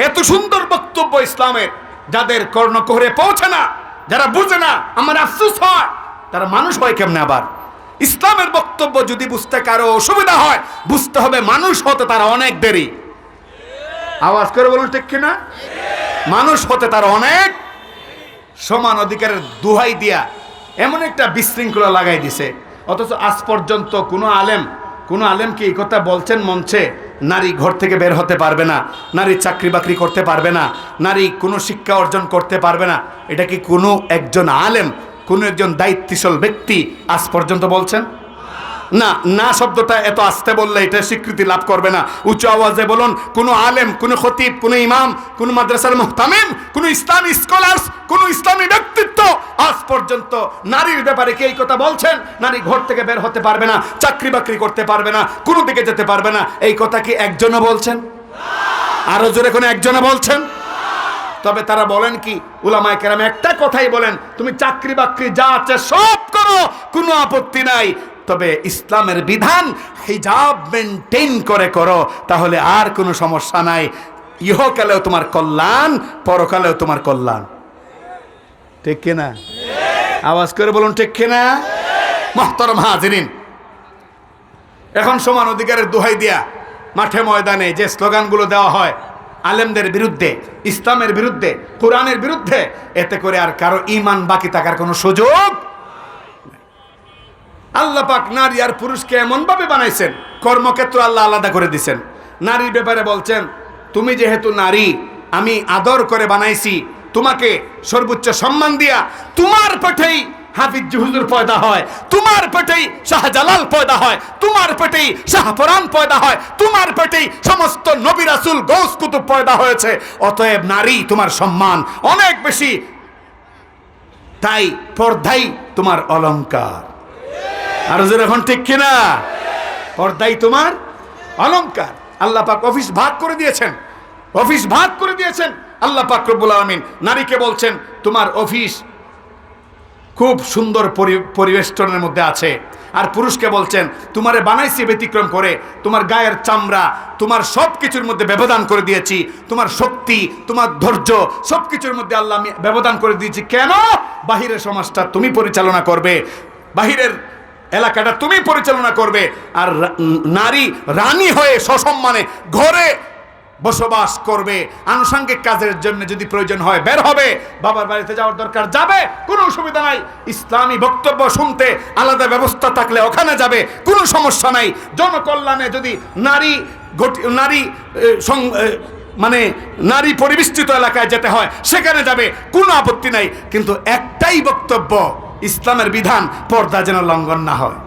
এত সুন্দর বক্তব্য ইসলামের যাদের কর্ণকুহরে পৌঁছে না, যারা বুঝে না, আমার আফসোস হয় তারা মানুষ হয় কেমনে। আবার ইসলামের বক্তব্য যদি বুঝতে কারো অসুবিধা হয়, বুঝতে হবে মানুষ হতে তারা অনেক দেরি। আওয়াজ করে বলুন ঠিক কিনা? মানুষ হতে তার অনেক। সমান অধিকারের দোহাই দিয়া এমন একটা বিশৃঙ্খলা লাগাই দিছে। অথচ আজ পর্যন্ত কোনো আলেম কি এই কথা বলছেন মঞ্চে? নারী ঘর থেকে বের হতে পারবে না, নারী চাকরি বাকরি করতে পারবে না, নারী কোনো শিক্ষা অর্জন করতে পারবে না, এটা কি কোনো একজন আলেম, কোনো একজন দায়িত্বশীল ব্যক্তি আজ পর্যন্ত বলছেন? না, না শব্দটা এত আস্তে বললে এটা স্বীকৃতি লাভ করবে না। উচ্চ আওয়াজে বলুন, কোন আলেম, কোন খতিব, কোন ইমাম, কোন মাদ্রাসার মুহতামিম, কোন ইসলামী স্কলার্স, কোন ইসলামী ব্যক্তিত্ব আজ পর্যন্ত নারীর ব্যাপারে কি এই কথা বলছেন? নারী ঘর থেকে বের হতে পারবে না, চাকরি বাকরি করতে পারবে না, কোনো দিকে যেতে পারবে না, এই কথা কি একজনও বলছেন? আরো জোরে কোনো একজনও বলছেন? তবে তারা বলেন কি, উলামায়ে কেরাম একটা কথাই বলেন, তুমি চাকরি বাকরি যা আছে সব করো, কোনো আপত্তি নাই, তবে ইসলামের বিধান হিজাব মেনটেন করে করো, তাহলে আর কোনো সমস্যা নাই। ইহকালেও তোমার কল্যাণ, পরকালেও তোমার কল্যাণ। ঠিক কিনা? আওয়াজ করে বলুন ঠিক কিনা? মুহতারাম হাজিরিন, এখন সমান অধিকারের দোহাই দিয়া মাঠে ময়দানে যে স্লোগানগুলো দেওয়া হয় আলেমদের বিরুদ্ধে, ইসলামের বিরুদ্ধে, কোরআনের বিরুদ্ধে, এতে করে আর কারো ঈমান বাকি থাকার কোনো সুযোগ। আল্লাহ পাক নারী আর পুরুষকে এমন ভাবে বানাইছেন, কর্মক্ষেত্র আল্লাহ আলাদা করে দিয়েছেন। নারীর ব্যাপারে বলছেন, তুমি যেহেতু নারী, আমি আদর করে বানাইছি তোমাকে, সর্বোচ্চ সম্মান দিয়া তোমার পেটেই হাফিজ হুজুর পয়দা হয়, তোমার পেটেই শাহজালাল পয়দা হয়, তোমার পেটেই শাহপরান পয়দা হয়, তোমার পেটেই সমস্ত নবী রাসূল গৌস কুতুব পয়দা হয়েছে। অতএব নারী তোমার সম্মান অনেক বেশি, তাই পর্দাই তোমার অলংকার। আর এখন ঠিক কিনা? পর্দাই তোমার অলংকার। আল্লাহ পাক অফিস ভাগ করে দিয়েছেন, অফিস ভাগ করে দিয়েছেন। আল্লাহ পাক রব্বুল আলামিন নারীকে বলছেন, তোমার অফিস খুব সুন্দর পরিবেষ্টনের মধ্যে আছে, আর পুরুষকে বলছেন তোমারে বানাইছি ব্যতিক্রম করে, তোমার গায়ের চামড়া, তোমার সব কিছুর মধ্যে ব্যবধান করে দিয়েছি, তোমার শক্তি, তোমার ধৈর্য সব কিছুর মধ্যে আল্লাহ আমি ব্যবধান করে দিয়েছি। কেন? বাহিরের সমাজটা তুমি পরিচালনা করবে, বাহিরের এলাকাটা তুমি পরিচালনা করবে, আর নারী রানী হয়ে সসম্মানে ঘরে বসবাস করবে। আনুষঙ্গিক কাজের জন্য যদি প্রয়োজন হয় বের হবে, বাবার বাড়িতে যাওয়ার দরকার যাবে, কোনো অসুবিধা নাই। ইসলামী বক্তব্য শুনতে আলাদা ব্যবস্থা থাকলে ওখানে যাবে, কোনো সমস্যা নাই। জনকল্যাণে যদি নারী পরিবেষ্টিত এলাকায় যেতে হয় সেখানে যাবে, কোনো আপত্তি নাই। কিন্তু একটাই বক্তব্য, ইসলামের বিধান পর্দা যেন লঙ্ঘন না হয়,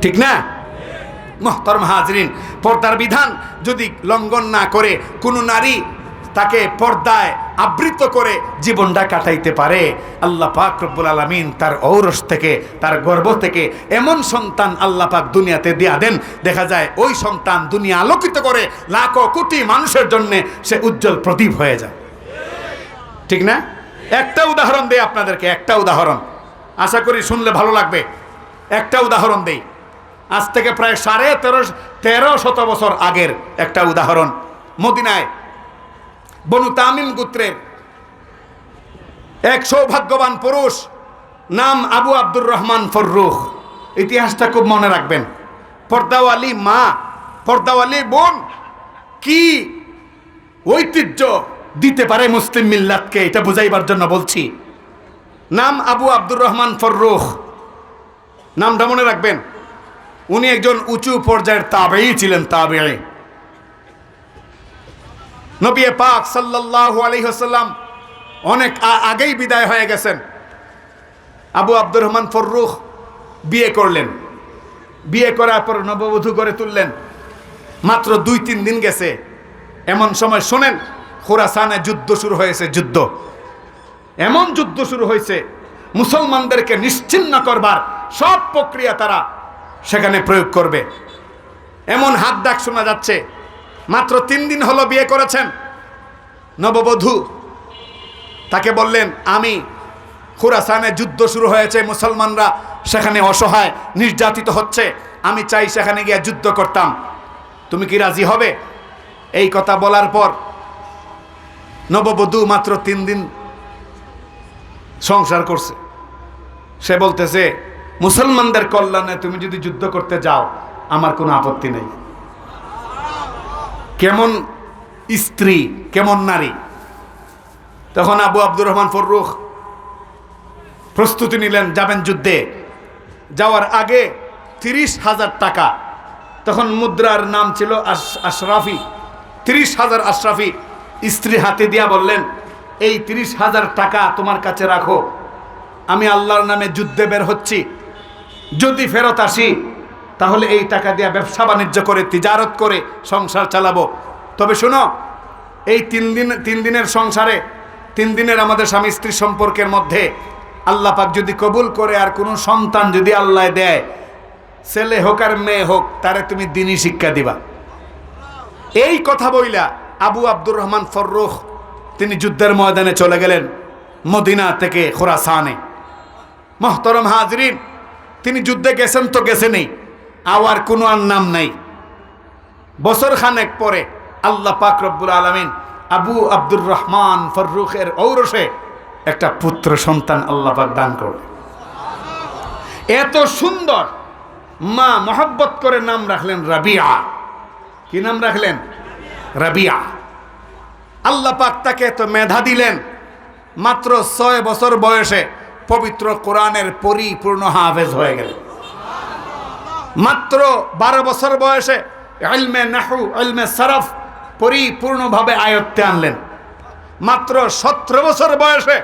ঠিক না? মুহতারাম হাজরিন, পর্দার বিধান যদি লঙ্ঘন না করে কোনো নারী তাকে পর্দায় আবৃত করে জীবনটা কাটাইতে পারে, আল্লাহ পাক রব্বুল আলামিন তার ঔরস থেকে, তার গর্ভ থেকে এমন সন্তান আল্লাহ পাক দুনিয়াতে দিয়া দেন, দেখা যায় ওই সন্তান দুনিয়া আলোকিত করে লাখো কোটি মানুষের জন্য সে উজ্জ্বল প্রদীপ হয়ে যায়, ঠিক না? একটা উদাহরণ দেই আপনাদেরকে, একটা উদাহরণ, আশা করি শুনলে ভালো লাগবে। একটা উদাহরণ দেই, আজ থেকে প্রায় 1350 বছর আগের একটা উদাহরণ। মদিনায় বনু তামিম গোত্রের এক সৌভাগ্যবান পুরুষ, নাম আবু আব্দুর রহমান ফররুখ। ইতিহাসটা খুব মনে রাখবেন। পর্দাওয়ালি মা, পর্দাওয়ালি বোন কি ঐতিহ্য দিতে পারে মুসলিম মিল্লাতকে, এটা বুঝাইবার জন্য বলছি। নাম আবু আব্দুর রহমান ফররুখ, নামটা মনে রাখবেন। উনি একজন উঁচু পর্যায়ের তাবেঈ ছিলেন, তাবেঈ। নবী পাক সাল্লাল্লাহু আলাইহি ওয়াসাল্লাম অনেক আগেই বিদায় হয়ে গেছেন। আবু আব্দুর রহমান ফররুখ বিয়ে করলেন, বিয়ে করার পর নববধূ করে তুললেন। মাত্র 2-3 দিন গেছে, এমন সময় শোনেন খুরাসানে যুদ্ধ শুরু হয়েছে। যুদ্ধ, এমন যুদ্ধ শুরু হয়েছে, মুসলমানদেরকে নিশ্চিহ্ন করবার সব প্রক্রিয়া তারা সেখানে প্রয়োগ করবে, এমন হাত ডাক শোনা যাচ্ছে। মাত্র 3 দিন হলো বিয়ে করেছেন নববধূ, তাকে বললেন আমি খুরাসানে যুদ্ধ শুরু হয়েছে, মুসলমানরা সেখানে অসহায় নির্যাতিত হচ্ছে, আমি চাই সেখানে গিয়ে যুদ্ধ করতাম, তুমি কি রাজি হবে? এই কথা বলার পর নববধূ মাত্র 3 দিন সংসার করছে, সে বলতেছে মুসলমানদের কল্যাণে তুমি যদি যুদ্ধ করতে যাও আমার কোনো আপত্তি নেই। কেমন স্ত্রী, কেমন নারী! তখন আবু আব্দুর রহমান ফররুখ প্রস্তুতি নিলেন, যাবেন যুদ্ধে। যাওয়ার আগে 30,000 টাকা, তখন মুদ্রার নাম ছিল আশরাফি, 30,000 আশরাফি স্ত্রী হাতে দিয়া বললেন এই 30,000 টাকা তোমার কাছে রাখো, আমি আল্লাহর নামে যুদ্ধে বের হচ্ছি, যদি ফেরত আসি তাহলে এই টাকা দিয়ে ব্যবসা বাণিজ্য করে তিজারত করে সংসার চালাবো। তবে শোনো, এই 3 দিনের সংসারে, 3 দিনের আমাদের স্বামী স্ত্রী সম্পর্কের মধ্যে আল্লাহ পাক যদি কবুল করে আর কোনো সন্তান যদি আল্লাহ দেয়, ছেলে হোক আর মেয়ে হোক, তারে তুমি দ্বীনি শিক্ষা দিবা। এই কথা বইলা আবু আব্দুর রহমান ফররুখ তিনি যুদ্ধের ময়দানে চলে গেলেন মদিনা থেকে খুরাসানে। মুহতারাম হাজরিন, তিনি যুদ্ধে গেছেন তো গেছেনই, আওয়ার কোনো আর নাম নাই। বছর খানেক পরে আল্লাহ পাক রব্বুল আলামিন আবু আব্দুর রহমান ফররুখের ঔরসে একটা পুত্র সন্তান আল্লাহ পাক দান করলেন। এত সুন্দর, মা মহব্বত করে নাম রাখলেন রাবিয়া। কি নাম রাখলেন? রাবিয়া। আল্লাহ পাক তাকে এত মেধা দিলেন, মাত্র 6 বছর বয়সে পবিত্র কোরআনের পরিপূর্ণ হাফেজ হয়ে গেলেন। মাত্র 12 বছর বয়সে ইলমে নাহু, ইলমে সরফ পরিপূর্ণভাবে আয়ত্তে আনলেন। মাত্র 17 বছর বয়সে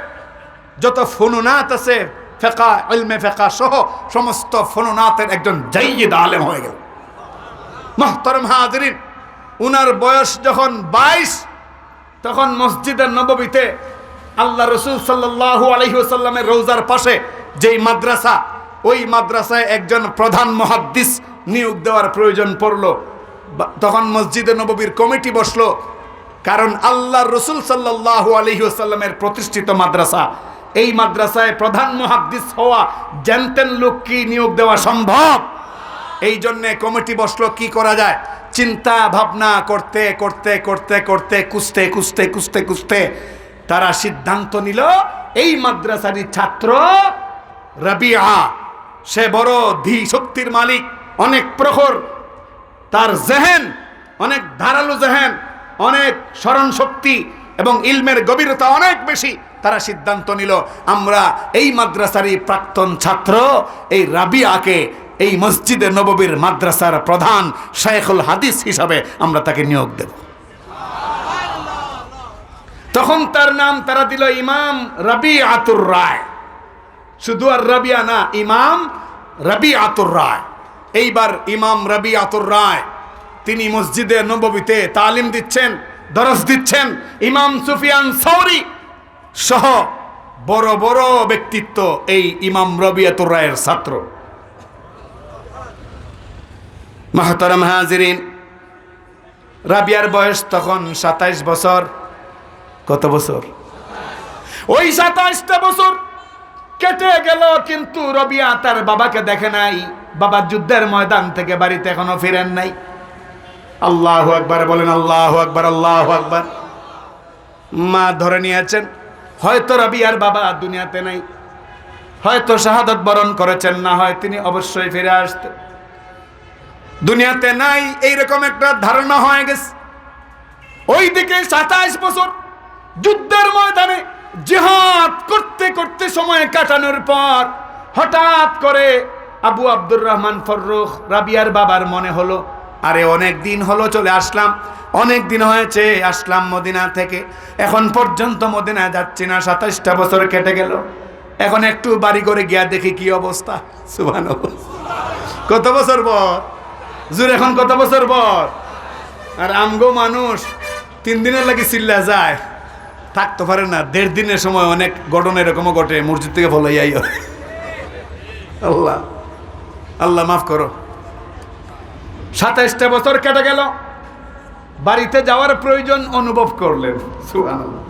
যত ফুনুনাত আছে, ফিকহ, ইলমে ফিকহ সহ সমস্ত ফুনুনাতের একজন জাইয়িদ আলেম হয়ে গেল। মুহতারাম হাজরিন, উনার বয়স যখন 22, তখন মসজিদের নববীতে আল্লাহ রসুল সাল্লাল্লাহু আলাইহি ওয়াসাল্লামের রওজার পাশে যেই মাদ্রাসা, ওই মাদ্রাসায় একজন প্রধান মুহাদ্দিস নিয়োগ দেওয়ার প্রয়োজন পড়লো। তখন মসজিদে নববীর কমিটি বসলো, কারণ আল্লাহ রসুল সাল্লাল্লাহু আলাইহি ওয়াসাল্লামের প্রতিষ্ঠিত মাদ্রাসা, এই মাদ্রাসায় প্রধান মুহাদ্দিস হওয়া জানতেন লোক কি নিয়োগ দেওয়া সম্ভব? এই জন্যে কমিটি বসলো কি করা যায়, চিন্তা ভাবনা করতে করতে করতে করতে কুস্তে কুস্তে কুস্তে কুস্তে তারা সিদ্ধান্ত নিল এই মাদ্রাসারই ছাত্র রাবিয়া, সে বড় ধী শক্তির মালিক, অনেক প্রখর, তার জেহেন অনেক ধারালো জেহেন, অনেক স্মরণ শক্তি এবং ইলমের গভীরতা অনেক বেশি। তারা সিদ্ধান্ত নিল আমরা এই মাদ্রাসারই প্রাক্তন ছাত্র এই রাবিয়াকে এই মসজিদে নববীর মাদ্রাসার প্রধান শাইখুল হাদিস হিসাবে আমরা তাকে নিয়োগ দেব। তখন তার নাম তারা দিল ইমাম রাবিআতুর রায়। শুধু আর রাবিয়া না, ইমাম রাবিআতুর রায়। এইবার ইমাম রাবিআতুর রায় তিনি মসজিদে নববীতে তালিম দিচ্ছেন, দরস দিচ্ছেন। ইমাম সুফিয়ান সাউরি সহ বড় বড় ব্যক্তিত্ব এই ইমাম রাবিআতুর রায়ের ছাত্র। মাহতারাম হাজিরিন, রাবিয়ার বয়স তখন 27 বছর। কত বছর? ওই 27টা বছর কেটে গেল, কিন্তু রাবিয়া তার বাবাকে দেখে নাই। বাবা যুদ্ধের ময়দান থেকে বাড়িতে এখনো ফিরেন নাই। আল্লাহু আকবার বলেন, আল্লাহু আকবার, আল্লাহু আকবার। মা ধরে নিয়েছেন, হয়তো রাবিয়ার বাবা দুনিয়াতে নাই, হয়তো শাহাদাত বরণ করেছেন, না হয় তিনি অবশ্যই ফিরে আসতেন। দুনিয়াতে নাই এইরকম একটা ধারণা হয়ে গেছে। ওইদিকে 27 বছর যুদ্ধের ময়দানে জিহাদ করতে করতে সময় কাটানোর পর হঠাৎ করে আবু আব্দুর রহমান ফররুখ রাবিয়ার বাবার মনে হলো, আরে অনেক দিন হলো চলে আসলাম, অনেক দিন হয়েছে আসলাম মদিনা থেকে, এখন পর্যন্ত মদিনায় যাচ্ছি না, 27টা বছর কেটে গেল, এখন একটু বাড়ি করে গিয়া দেখি কি অবস্থা। সুবহানাল্লাহ। কত বছর পর জুর, এখন কত বছর পর? আর আমগো মানুষ 3 দিনের লাগি চিল্লা যায়, থাকতে পারে না। 1.5 দিনের সময় অনেক ঘটনা এরকমও ঘটে, মসজিদ থেকে ফলাইয়াই। আল্লাহ আল্লাহ মাফ করো। 27টা বছর কেটে গেল, বাড়িতে যাওয়ার প্রয়োজন অনুভব করলেন। সুবহানাল্লাহ।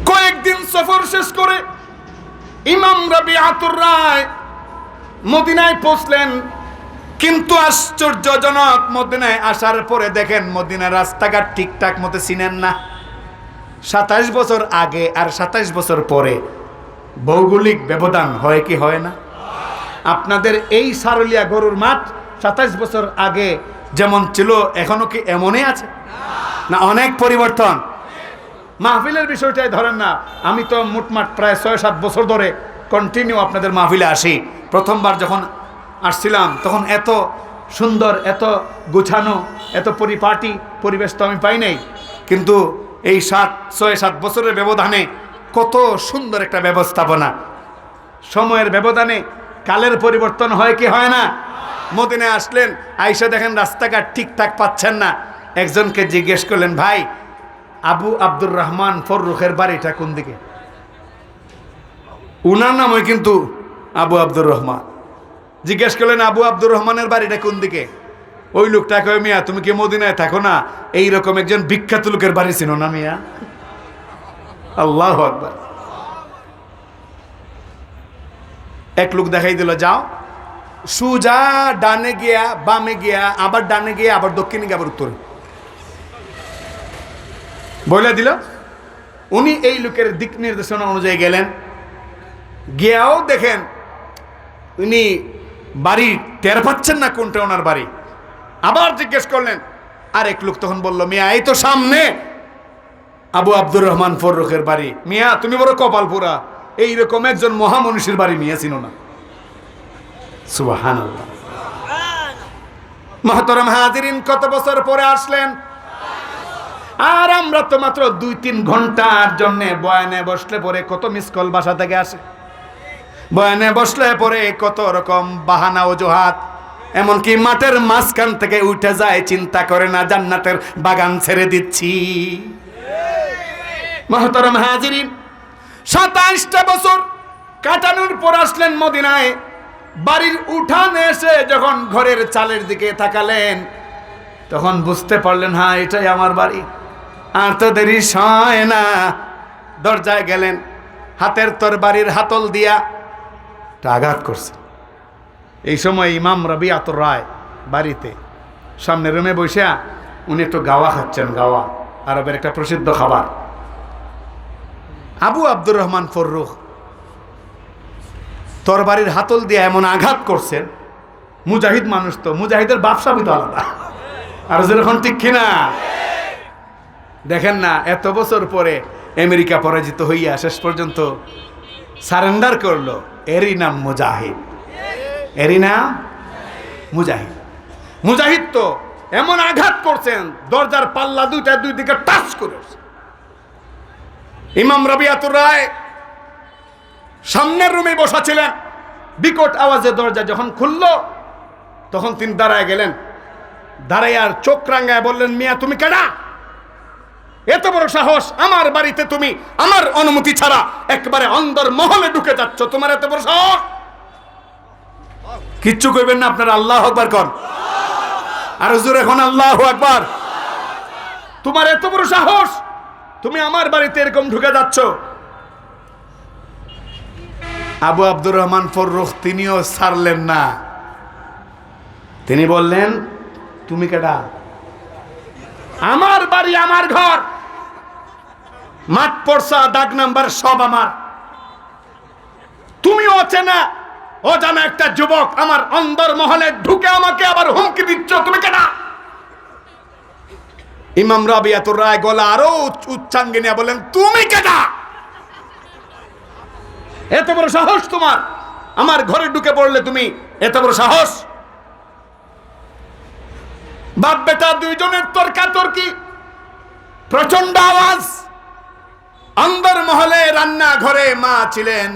কয়েকদিন সফর শেষ করে ইমাম রাবিআতুর রায় মদিনায় পৌঁছলেন, কিন্তু আশ্চর্যজনক মদিনায় আসার পরে দেখেন মদিনার রাস্তাঘাট ঠিকঠাক মতো চিনেন না। 27 বছর আগে আর 27 বছর পরে ভৌগোলিক ব্যবধান হয় কি হয় না? আপনাদের এই সারুলিয়া গরুর মাঠ 27 বছর আগে যেমন ছিল এখনো কি এমনই আছে না অনেক পরিবর্তন? মাহফিলের বিষয়টাই ধরেন না, আমি তো মোটমাট প্রায় 6-7 বছর ধরে কন্টিনিউ আপনাদের মাহফিলে আসি। প্রথমবার যখন আসছিলাম তখন এত সুন্দর, এত গোছানো, এত পরিপাটি পরিবেশ তো আমি পাই নাই। কিন্তু এই 6-7 বছরের ব্যবধানে কত সুন্দর একটা ব্যবস্থাপনা। সময়ের ব্যবধানে কালের পরিবর্তন হয় কি হয় না? মদিনায় আসলেন, আইসা দেখেন রাস্তাঘাট ঠিকঠাক পাচ্ছেন না। একজনকে জিজ্ঞেস করলেন, ভাই আবু আব্দুর রহমান ফররুখের বাড়িটা কোন দিকে? উনার নামই কিন্তু আবু আব্দুর রহমান। জিজ্ঞেস করলেন, আবু আব্দুর রহমানের বাড়িটা কোন দিকে? ওই লোকটা কয়, মিয়া তুমি কি মদিনায় থাকো না? এইরকম একজন বিখ্যাত লোকের বাড়ি ছিল না মিয়া? আল্লাহু আকবার। এক লোক দেখাই দিল, যাও সুজা ডানে গিয়া বামে গিয়া আবার ডানে গিয়া আবার দক্ষিণে গিয়ে আবার উত্তরে বলে দিল। উনি এই লোকের দিক নির্দেশনা অনুযায়ী গেলেন, গিয়াও দেখেন উনি বাড়ি টের পাচ্ছেন না কোনটা ওনার বাড়ি। আবার জিজ্ঞেস করলেন, আর এক লোক তখন বলল, মিয়া এই তো সামনে আবু আব্দুর রহমান ফররুখের বাড়ি। মিয়া তুমি বড় কপাল পোড়া, এইরকম একজন মহামনীষীর বাড়ি মিয়া ছিল না। সুবহানাল্লাহ। মুহতারাম হাজিরিন, কত বছর পরে আসলেন, আর আমরা তো মাত্র 2-3 ঘন্টার জন্য বয়ানে বসলে পরে কত মিস কল বাসা থেকে আসে। বয়ানে বসলে পরে কত রকম বাহানা অজুহাত, এমনকি মাঠের মাঝখান থেকে উঠে যায়, চিন্তা করে না জান্নাতের বাগান ছেড়ে দিচ্ছি। মুহতারাম হাজিরিন, 27টা বছর কাটানোর পর আসলেন মদিনায়। বাড়ির উঠানে এসে যখন ঘরের চালের দিকে তাকালেন তখন বুঝতে পারলেন, হ্যাঁ এটাই আমার বাড়ি। আর তো দেরি হয় না, দরজায় গেলেন, হাতের তরবারির হাতল দিয়া আঘাত করছে। এই সময় ইমাম রবিআতুর রায় বাড়িতে সামনে রুমে বসে উনি একটু গাওয়া খাচ্ছেন। গাওয়া আরবের একটা প্রসিদ্ধ খাবার। আবু আব্দুর রহমান ফররুখ তরবারির হাতল দিয়ে এমন আঘাত করছেন, মুজাহিদ মানুষ তো, মুজাহিদের ব্যবসাবি তো আলাদা। আর যেরকম ঠিক কিনা? দেখেন না, এত বছর পরে আমেরিকা পরাজিত হইয়া শেষ পর্যন্ত সারেন্ডার করলো। এরই নাম মুজাহিদ, এরই নাম মুজাহিদ। মুজাহিদ তো এমন আঘাত করছেন, দরজার পাল্লা দুইটা দুই দিকে টাচ করে। ইমাম রবিআতুর রায় সামনের রুমে বসা ছিলেন। বিকট আওয়াজে দরজা যখন খুলল তখন তিনি দাঁড়ায় গেলেন। দাঁড়ায় আর চোখ রাঙ্গায় বললেন, মিয়া তুমি কেডা? এত বড় সাহস, আমার বাড়িতে তুমি আমার অনুমতি ছাড়া একবারে অন্দর মহলে ঢুকে যাচ্ছ, তোমার এত বড় সাহস? কিচ্ছু কইবেন না আপনারা, আল্লাহু আকবার কোন। আর হুজুর এখন আল্লাহু আকবার। তোমার এত বড় সাহস, তুমি আমার বাড়িতে এরকম ঢুকে যাচ্ছ? আবু আব্দুর রহমান ফররুখ তিনিও ছাড়লেন না। তিনি বললেন, তুমি কেডা? আমার বাড়ি, আমার ঘর, মাঠ পড়সা, দাগ নাম্বার সব আমার। তুমি অচেনা অজানা একটা যুবক আমার অন্দর মহলে ঢুকে আমাকে আবার হুমকি দিচ্ছ, তুমি কেডা? ইমাম রবিআতুর রায় গলা আরো উচ্চাঙ্গে নিয়ে বলেন, তুমি কেডা? এত বড় সাহস তোমার, আমার ঘরে ঢুকে পড়লে তুমি, এত বড় সাহস? বাপ বেটা দুইজনের তর্কাতর্কি, প্রচন্ড আওয়াজ। অন্দর মহলে রান্না ঘরে মা ছিলেন।